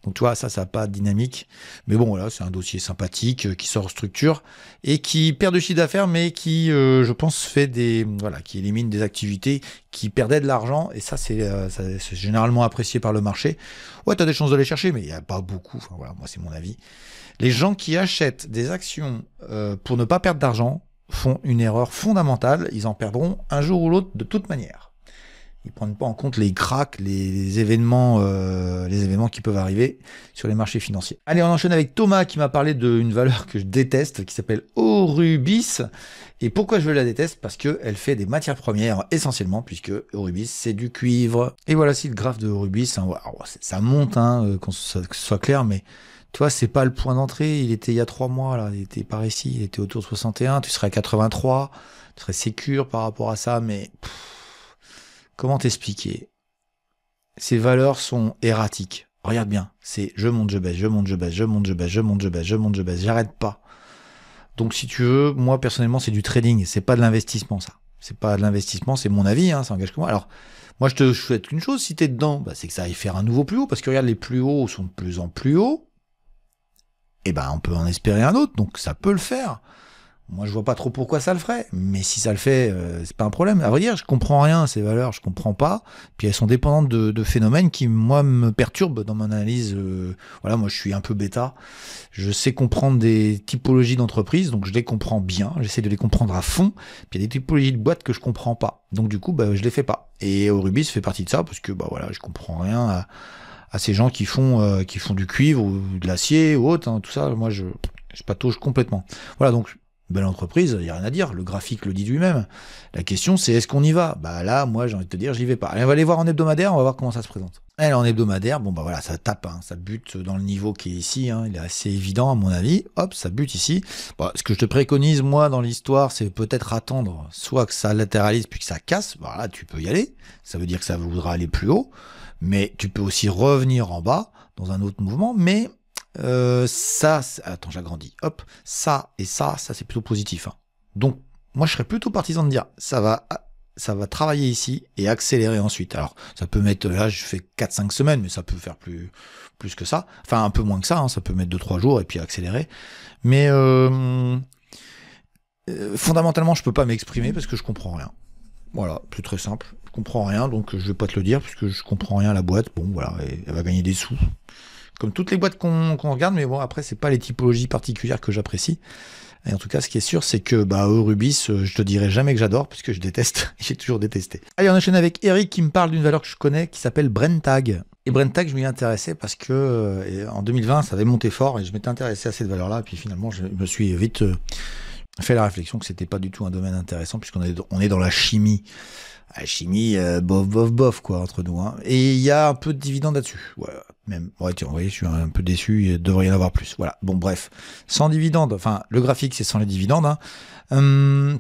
S1: Donc tu vois, ça n'a pas de dynamique, mais bon, voilà, c'est un dossier sympathique, qui sort structure, et qui perd de chiffre d'affaires, mais qui, je pense, qui élimine des activités qui perdaient de l'argent, et ça, c'est généralement apprécié par le marché. Ouais, t'as des chances de les chercher, mais il n'y a pas beaucoup, enfin voilà, moi c'est mon avis. Les gens qui achètent des actions pour ne pas perdre d'argent, font une erreur fondamentale, ils en perdront un jour ou l'autre de toute manière. Ils ne prennent pas en compte les cracks, les événements qui peuvent arriver sur les marchés financiers. Allez, on enchaîne avec Thomas qui m'a parlé d'une valeur que je déteste, qui s'appelle Aurubis. Et pourquoi je la déteste? Parce qu'elle fait des matières premières essentiellement, puisque Aurubis c'est du cuivre. Et voilà, si le graphe de Aurubis, hein, ça monte, hein, que ce soit clair, mais tu vois, c'est pas le point d'entrée, il était il y a 3 mois, là, il était par ici, il était autour de 61, tu serais à 83, tu serais sécure par rapport à ça, mais comment t'expliquer? Ces valeurs sont erratiques. Regarde bien, c'est je monte, je baisse, je monte, je baisse, je monte, je baisse, je monte, je baisse, je monte, je baisse, j'arrête pas. Donc si tu veux, moi personnellement, c'est du trading, c'est pas de l'investissement, ça. C'est pas de l'investissement, c'est mon avis, hein, ça engage que moi. Alors, moi je te souhaite une chose, si t'es dedans, bah, c'est que ça aille faire un nouveau plus haut, parce que regarde, les plus hauts sont de plus en plus hauts. Eh ben, on peut en espérer un autre, donc ça peut le faire. Moi, je vois pas trop pourquoi ça le ferait, mais si ça le fait, c'est pas un problème. À vrai dire, je comprends rien à ces valeurs, je comprends pas. Puis elles sont dépendantes de phénomènes qui, moi, me perturbent dans mon analyse. Voilà, moi, je suis un peu bêta. Je sais comprendre des typologies d'entreprises, donc je les comprends bien. J'essaie de les comprendre à fond. Puis il y a des typologies de boîtes que je comprends pas. Donc du coup, bah, je les fais pas. Et Aurubis fait partie de ça, parce que, bah voilà, je comprends rien à ces gens qui font du cuivre ou de l'acier ou autre, hein, tout ça, moi je patauge complètement. Voilà, donc belle entreprise, il n'y a rien à dire, le graphique le dit lui-même. La question c'est est-ce qu'on y va? Bah là, moi j'ai envie de te dire, j'y vais pas. Allez, on va aller voir en hebdomadaire, on va voir comment ça se présente. Alors en hebdomadaire, bon bah voilà, ça tape, hein, ça bute dans le niveau qui est ici, hein, il est assez évident à mon avis, hop, ça bute ici. Bon, ce que je te préconise moi dans l'histoire, c'est peut-être attendre soit que ça latéralise puis que ça casse, voilà, tu peux y aller, ça veut dire que ça voudra aller plus haut, mais tu peux aussi revenir en bas dans un autre mouvement, mais ça, attends, j'agrandis, hop, ça et ça c'est plutôt positif, hein. Donc moi je serais plutôt partisan de dire ça va travailler ici et accélérer ensuite. Alors, ça peut mettre, là, je fais 4-5 semaines, mais ça peut faire plus que ça. Enfin, un peu moins que ça, hein, ça peut mettre 2-3 jours et puis accélérer. Mais fondamentalement, je peux pas m'exprimer parce que je comprends rien. Voilà, c'est très simple. Je comprends rien, donc je vais pas te le dire puisque je comprends rien à la boîte. Bon, voilà, elle va gagner des sous. Comme toutes les boîtes qu'on regarde, mais bon, après, c'est pas les typologies particulières que j'apprécie. Et en tout cas, ce qui est sûr, c'est que Eurubis, je te dirai jamais que j'adore, puisque je déteste, j'ai toujours détesté. Allez, on enchaîne avec Eric qui me parle d'une valeur que je connais, qui s'appelle Brenntag. Et Brenntag, je m'y intéressais parce que en 2020, ça avait monté fort, et je m'étais intéressé à cette valeur-là, et puis finalement, je me suis vite fait la réflexion que c'était pas du tout un domaine intéressant, puisqu'on est dans la chimie. La chimie, bof, quoi, entre nous, hein. Et il y a un peu de dividendes là-dessus. Voilà. Même, ouais, tiens, vous voyez, je suis un peu déçu, il devrait y en avoir plus. Voilà. Bon, bref. Sans dividendes, enfin, le graphique, c'est sans les dividendes, hein.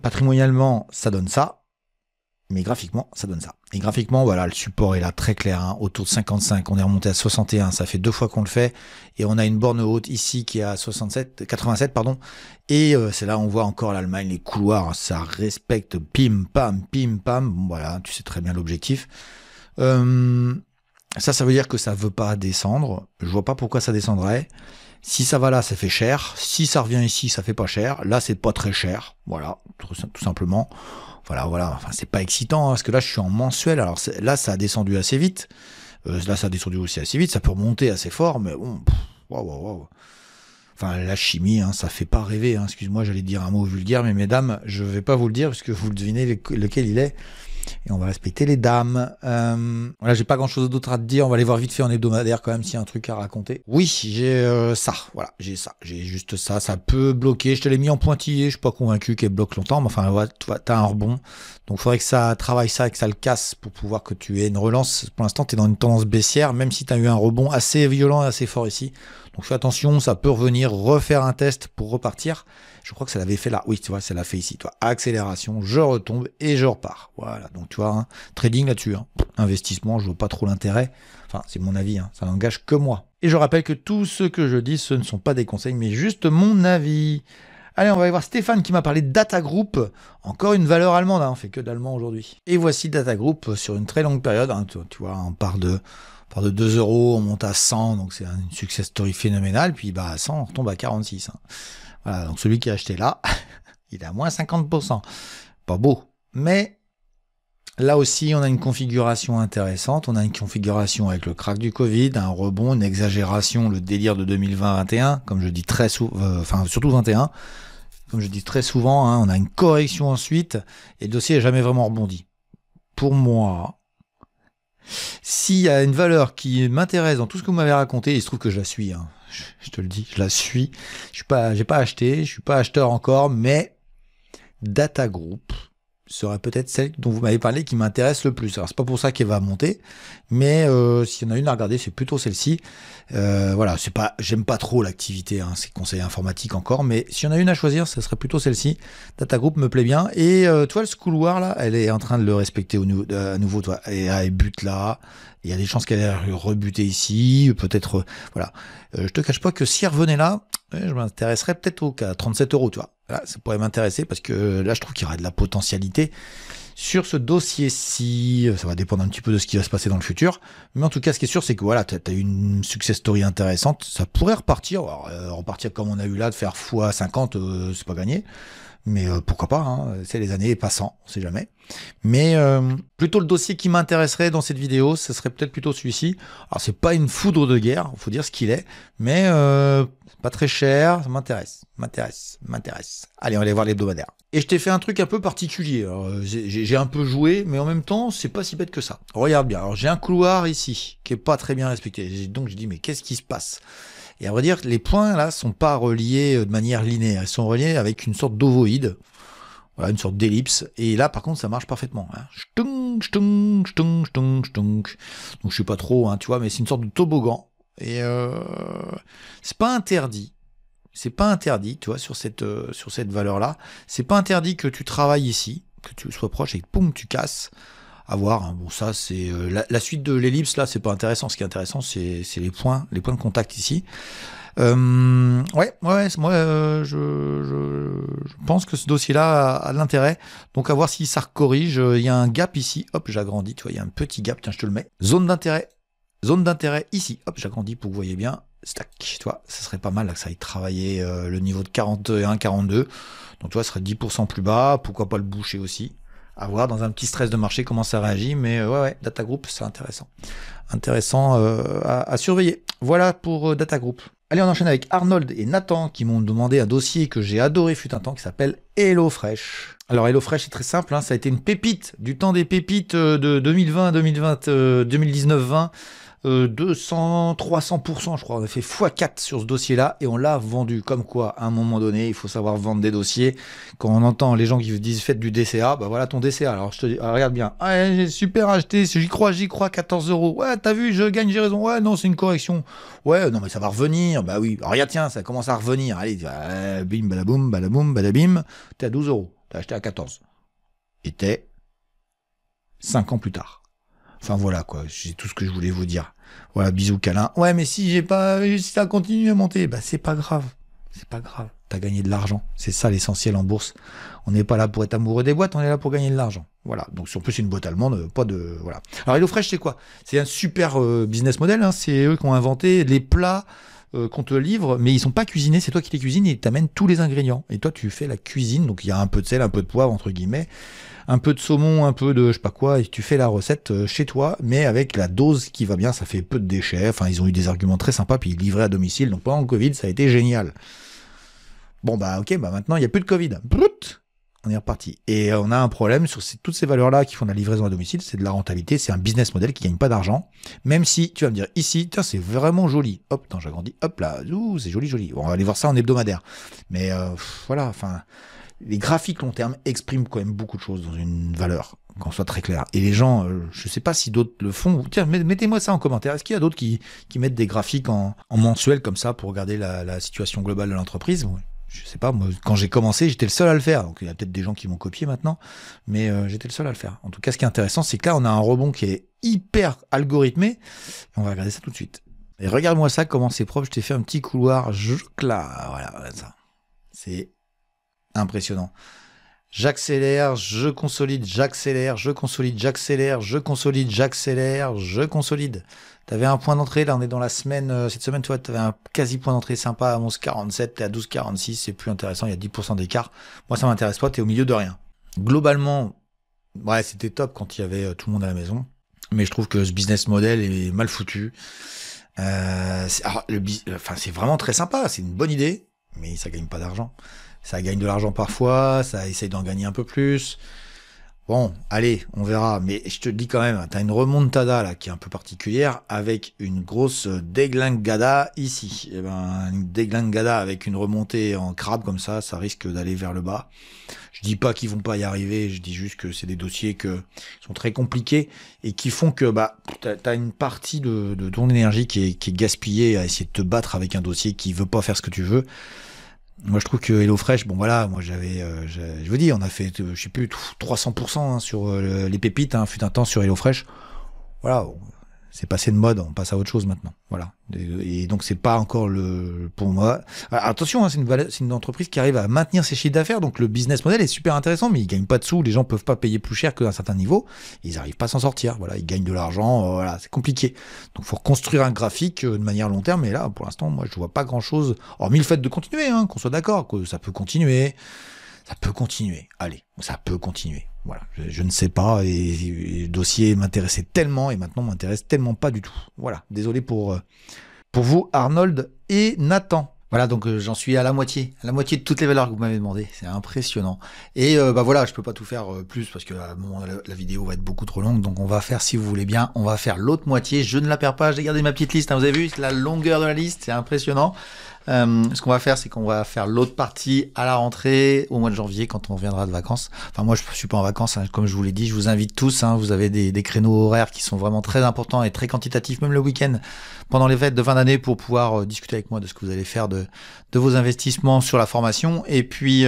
S1: Patrimonialement, ça donne ça. Mais graphiquement, ça donne ça. Et graphiquement, voilà, le support est là, très clair, hein, autour de 55. On est remonté à 61. Ça fait 2 fois qu'on le fait. Et on a une borne haute ici qui est à 87, pardon. Et c'est là, on voit encore l'Allemagne, les couloirs. Ça respecte pim, pam. Bon, voilà, tu sais très bien l'objectif. Ça veut dire que ça veut pas descendre. Je vois pas pourquoi ça descendrait. Si ça va là, ça fait cher. Si ça revient ici, ça fait pas cher. Là, c'est pas très cher. Voilà, tout simplement. Voilà. Enfin, c'est pas excitant, hein, parce que là, je suis en mensuel. Alors là, ça a descendu assez vite. Là, ça a descendu aussi assez vite. Ça peut remonter assez fort, mais bon, waouh. Enfin, la chimie, hein, ça fait pas rêver, hein. Excuse-moi, j'allais dire un mot vulgaire, mais mesdames, je vais pas vous le dire, puisque vous devinez lequel il est. Et on va respecter les dames. Voilà, j'ai pas grand chose d'autre à te dire. On va aller voir vite fait en hebdomadaire quand même s'il y a un truc à raconter. Oui, j'ai ça. Voilà, j'ai ça. J'ai juste ça. Ça peut bloquer. Je te l'ai mis en pointillé. Je suis pas convaincu qu'elle bloque longtemps. Mais enfin, ouais, t'as un rebond. Donc, il faudrait que ça travaille ça et que ça le casse pour pouvoir que tu aies une relance. Pour l'instant, tu es dans une tendance baissière, même si tu as eu un rebond assez violent et assez fort ici. Donc, fais attention. Ça peut revenir, refaire un test pour repartir. Je crois que ça l'avait fait là. Oui, tu vois, ça l'a fait ici. Toi, accélération, je retombe et je repars. Voilà. Donc, tu vois, hein, trading là-dessus. Hein. Investissement, je vois pas trop l'intérêt. Enfin, c'est mon avis. Hein, ça n'engage que moi. Et je rappelle que tout ce que je dis, ce ne sont pas des conseils, mais juste mon avis. Allez, on va aller voir Stéphane qui m'a parlé de Data Group. Encore une valeur allemande. Hein, on fait que d'allemand aujourd'hui. Et voici Data Group sur une très longue période. Hein, tu vois, on part de 2 euros, on monte à 100. Donc, c'est une success story phénoménale. Puis, à 100, on retombe à 46. Hein. Voilà, donc celui qui a acheté là, il est à moins 50%. Pas beau. Mais là aussi, on a une configuration intéressante. On a une configuration avec le crack du Covid, un rebond, une exagération, le délire de 2020-21, comme je dis très souvent, surtout 21. Comme je dis très souvent, hein, on a une correction ensuite et le dossier n'a jamais vraiment rebondi. Pour moi, s'il y a une valeur qui m'intéresse dans tout ce que vous m'avez raconté, il se trouve que je la suis, hein. Je te le dis, je la suis. J'ai pas acheté, je suis pas acheteur encore, mais Data Group serait peut-être celle dont vous m'avez parlé qui m'intéresse le plus. Alors c'est pas pour ça qu'elle va monter, mais s'il y en a une à regarder, c'est plutôt celle-ci. Voilà, j'aime pas trop l'activité, hein, c'est conseil informatique encore, mais s'il y en a une à choisir, ce serait plutôt celle-ci. Data Group me plaît bien. Et toi, le couloir là, elle est en train de le respecter à nouveau, toi. Et elle bute là. Il y a des chances qu'elle ait rebuté ici, peut-être, voilà. Je te cache pas que si elle revenait là, je m'intéresserais peut-être à 37 euros, tu vois. Là, ça pourrait m'intéresser parce que là, je trouve qu'il y aurait de la potentialité sur ce dossier-ci. Ça va dépendre un petit peu de ce qui va se passer dans le futur. Mais en tout cas, ce qui est sûr, c'est que voilà, tu as une success story intéressante. Ça pourrait repartir. Alors, repartir comme on a eu là, de faire x50, c'est pas gagné. Mais pourquoi pas, hein, c'est les années passant, on sait jamais. Mais plutôt le dossier qui m'intéresserait dans cette vidéo, ce serait peut-être plutôt celui-ci. Alors c'est pas une foudre de guerre, faut dire ce qu'il est, mais pas très cher, ça m'intéresse. Allez, on va aller voir l'hebdomadaire. Et je t'ai fait un truc un peu particulier. Alors, j'ai un peu joué, mais en même temps, c'est pas si bête que ça. Regarde bien. Alors j'ai un couloir ici qui est pas très bien respecté. Donc je dis mais qu'est-ce qui se passe? Et à vrai dire, les points là sont pas reliés de manière linéaire. Ils sont reliés avec une sorte d'ovoïde. Voilà, une sorte d'ellipse. Et là, par contre, ça marche parfaitement. Hein. Donc, je sais pas trop, hein, tu vois, mais c'est une sorte de toboggan. Et c'est pas interdit. C'est pas interdit, tu vois, sur cette valeur-là. C'est pas interdit que tu travailles ici, que tu sois proche et que, poum, tu casses. À voir. Hein. Bon, ça, c'est la suite de l'ellipse, là, c'est pas intéressant. Ce qui est intéressant, c'est les points de contact ici. Ouais, moi, je pense que ce dossier-là a de l'intérêt. Donc, à voir si ça corrige. Il y a un gap ici. Hop, j'agrandis. Tu vois, il y a un petit gap. Tiens, je te le mets. Zone d'intérêt ici. Hop, j'agrandis pour que vous voyez bien. Stack. Tu vois, ça serait pas mal là, que ça aille travailler le niveau de 41, 42. Donc, tu vois, ce serait 10% plus bas. Pourquoi pas le boucher aussi? À voir dans un petit stress de marché comment ça réagit, mais ouais, Data Group, c'est intéressant. Intéressant à surveiller. Voilà pour Data Group. Allez, on enchaîne avec Arnold et Nathan qui m'ont demandé un dossier que j'ai adoré fut un temps qui s'appelle HelloFresh. Alors HelloFresh, c'est très simple, hein, ça a été une pépite du temps des pépites de 2020, 2019-20. 200, 300%, je crois. On a fait x4 sur ce dossier-là et on l'a vendu. Comme quoi, à un moment donné, il faut savoir vendre des dossiers. Quand on entend les gens qui disent faites du DCA, bah voilà ton DCA. Alors je te dis, regarde bien. Ah, j'ai super acheté, j'y crois, 14 €. Ouais, t'as vu, je gagne, j'ai raison. Ouais, non, c'est une correction. Ouais, non, mais ça va revenir. Bah oui. Alors regarde, tiens, ça commence à revenir. Allez, bim, badaboum, badaboum, badabim. T'es à 12 €. T'as acheté à 14. Et t'es 5 ans plus tard. Enfin voilà quoi, c'est tout ce que je voulais vous dire. Voilà, bisous câlin. Ouais, mais si ça continue à monter, bah c'est pas grave. C'est pas grave. T'as gagné de l'argent. C'est ça l'essentiel en bourse. On n'est pas là pour être amoureux des boîtes, on est là pour gagner de l'argent. Voilà. Donc en plus c'est une boîte allemande, pas de voilà. Alors HelloFresh c'est quoi? C'est un super business model. Hein. C'est eux qui ont inventé les plats qu'on te livre, mais ils sont pas cuisinés. C'est toi qui les cuisines et ils t'amènent tous les ingrédients. Et toi tu fais la cuisine. Donc il y a un peu de sel, un peu de poivre entre guillemets. Un peu de saumon, un peu de je sais pas quoi, et tu fais la recette chez toi, mais avec la dose qui va bien, ça fait peu de déchets, enfin ils ont eu des arguments très sympas, puis ils livraient à domicile, donc pendant le Covid, ça a été génial. Bon bah ok, bah maintenant il n'y a plus de Covid. Brut, on est reparti. Et on a un problème sur toutes ces valeurs-là qui font de la livraison à domicile, c'est de la rentabilité, c'est un business model qui gagne pas d'argent, même si tu vas me dire ici, tiens c'est vraiment joli, hop, attends j'agrandis, hop là, c'est joli. Bon, on va aller voir ça en hebdomadaire. Mais voilà, enfin... Les graphiques long terme expriment quand même beaucoup de choses dans une valeur, qu'on soit très clair. Et les gens, je sais pas si d'autres le font. Tiens, mettez-moi ça en commentaire. Est-ce qu'il y a d'autres qui mettent des graphiques en mensuel comme ça pour regarder la situation globale de l'entreprise? Je sais pas, moi, quand j'ai commencé, j'étais le seul à le faire. Donc il y a peut-être des gens qui m'ont copié maintenant, mais j'étais le seul à le faire. En tout cas, ce qui est intéressant, c'est que là, on a un rebond qui est hyper algorithmé. Et on va regarder ça tout de suite. Et regarde-moi ça, comment c'est propre. Je t'ai fait un petit couloir là. Voilà, ça. C'est impressionnant. J'accélère, je consolide, j'accélère, je consolide, j'accélère, je consolide, j'accélère, je consolide. T'avais un point d'entrée, là on est dans la semaine, cette semaine, tu vois, t'avais un quasi point d'entrée sympa à 11,47, t'es à 12,46, c'est plus intéressant, il y a 10% d'écart. Moi ça m'intéresse pas, t'es au milieu de rien. Globalement, ouais, c'était top quand il y avait tout le monde à la maison, mais je trouve que ce business model est mal foutu. C'est vraiment très sympa, c'est une bonne idée, mais ça gagne pas d'argent. Ça gagne de l'argent parfois, ça essaye d'en gagner un peu plus. Bon, allez, on verra. Mais je te le dis quand même, t'as une remontada là qui est un peu particulière avec une grosse déglingada ici. Et ben, une déglingada avec une remontée en crabe comme ça risque d'aller vers le bas. Je dis pas qu'ils vont pas y arriver, je dis juste que c'est des dossiers qui sont très compliqués et qui font que bah t'as une partie de ton énergie qui est gaspillée à essayer de te battre avec un dossier qui veut pas faire ce que tu veux. Moi, je trouve que HelloFresh, bon voilà, moi je vous dis, on a fait, je sais plus, 300% hein, sur les pépites, hein, fut un temps sur HelloFresh. Voilà, c'est passé de mode, on passe à autre chose maintenant. Voilà. Et donc c'est pas encore pour moi. Alors, attention, hein, c'est une entreprise qui arrive à maintenir ses chiffres d'affaires, donc le business model est super intéressant, mais ils gagnent pas de sous, les gens peuvent pas payer plus cher qu'à un certain niveau, ils arrivent pas à s'en sortir. Voilà, ils gagnent de l'argent, voilà, c'est compliqué. Donc faut reconstruire un graphique de manière long terme, et là, pour l'instant, moi je vois pas grand chose. Hormis le fait de continuer, hein, qu'on soit d'accord, que ça peut continuer. ça peut continuer. Allez, ça peut continuer. Voilà, je ne sais pas, et le dossier m'intéressait tellement, et maintenant m'intéresse tellement pas du tout. Voilà, désolé pour vous, Arnold et Nathan. Voilà, donc j'en suis à la moitié de toutes les valeurs que vous m'avez demandé. C'est impressionnant. Et bah voilà, je peux pas tout faire plus parce que à un moment la vidéo va être beaucoup trop longue. Donc on va faire, si vous voulez bien, on va faire l'autre moitié. Je ne la perds pas. J'ai gardé ma petite liste. Hein, vous avez vu la longueur de la liste, c'est impressionnant. Ce qu'on va faire, c'est qu'on va faire l'autre partie à la rentrée, au mois de janvier, quand on reviendra de vacances. Enfin, moi, je suis pas en vacances, hein, comme je vous l'ai dit. Je vous invite tous. Hein, vous avez des créneaux horaires qui sont vraiment très importants et très quantitatifs, même le week-end, pendant les fêtes de fin d'année, pour pouvoir discuter avec moi de ce que vous allez faire de vos investissements sur la formation. Et puis,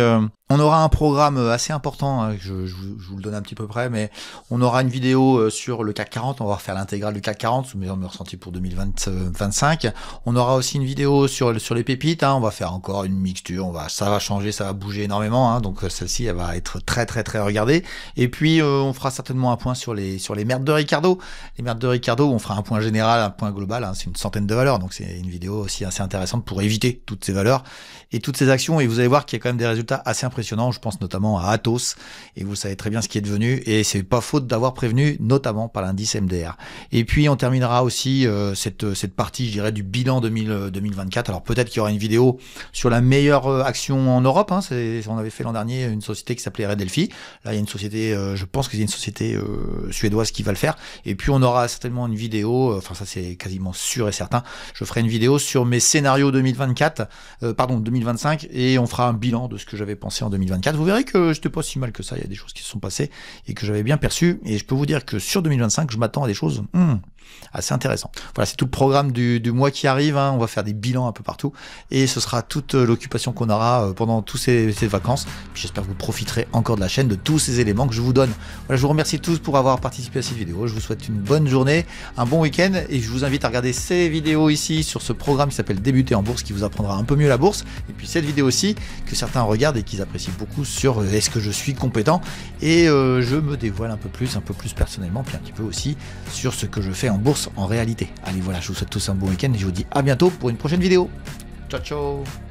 S1: on aura un programme assez important, hein, je vous le donne un petit peu près, mais on aura une vidéo sur le CAC 40, on va refaire l'intégrale du CAC 40, mes ressentis pour 2025. On aura aussi une vidéo sur les pépites, hein, on va faire encore une mixture, ça va changer, ça va bouger énormément, hein, donc celle-ci, elle va être très très très regardée. Et puis, on fera certainement un point sur les merdes de Ricardo. Les merdes de Ricardo, on fera un point général, un point global, hein, c'est une centaine de valeurs, donc c'est une vidéo aussi assez intéressante pour éviter toutes ces valeurs et toutes ces actions, et vous allez voir qu'il y a quand même des résultats assez impressionnants. Je pense notamment à Atos, et vous savez très bien ce qui est devenu, et c'est pas faute d'avoir prévenu, notamment par l'indice MDR. Et puis on terminera aussi cette partie, je dirais, du bilan 2024. Alors peut-être qu'il y aura une vidéo sur la meilleure action en Europe, hein. On avait fait l'an dernier une société qui s'appelait Red Delphi. Là il y a une société, je pense qu'il y a une société suédoise qui va le faire, et puis on aura certainement une vidéo, enfin ça c'est quasiment sûr et certain, je ferai une vidéo sur mes scénarios 2025, et on fera un bilan de ce que j'avais pensé en 2024. Vous verrez que j'étais pas si mal que ça, il y a des choses qui se sont passées et que j'avais bien perçues, et je peux vous dire que sur 2025, je m'attends à des choses assez intéressantes. Voilà, c'est tout le programme du mois qui arrive, hein. On va faire des bilans un peu partout, et ce sera toute l'occupation qu'on aura pendant tous ces vacances. J'espère que vous profiterez encore de la chaîne, de tous ces éléments que je vous donne. Voilà, je vous remercie tous pour avoir participé à cette vidéo, je vous souhaite une bonne journée, un bon week-end, et je vous invite à regarder ces vidéos ici sur ce programme qui s'appelle Débuter en bourse, qui vous apprendra un peu mieux la bourse, et puis cette vidéo aussi que certains regardent et qu'ils apprécient beaucoup sur est-ce que je suis compétent, et je me dévoile un peu plus personnellement, puis un petit peu aussi sur ce que je fais en bourse en réalité. Allez voilà, je vous souhaite tous un bon week-end et je vous dis à bientôt pour une prochaine vidéo. Ciao ciao.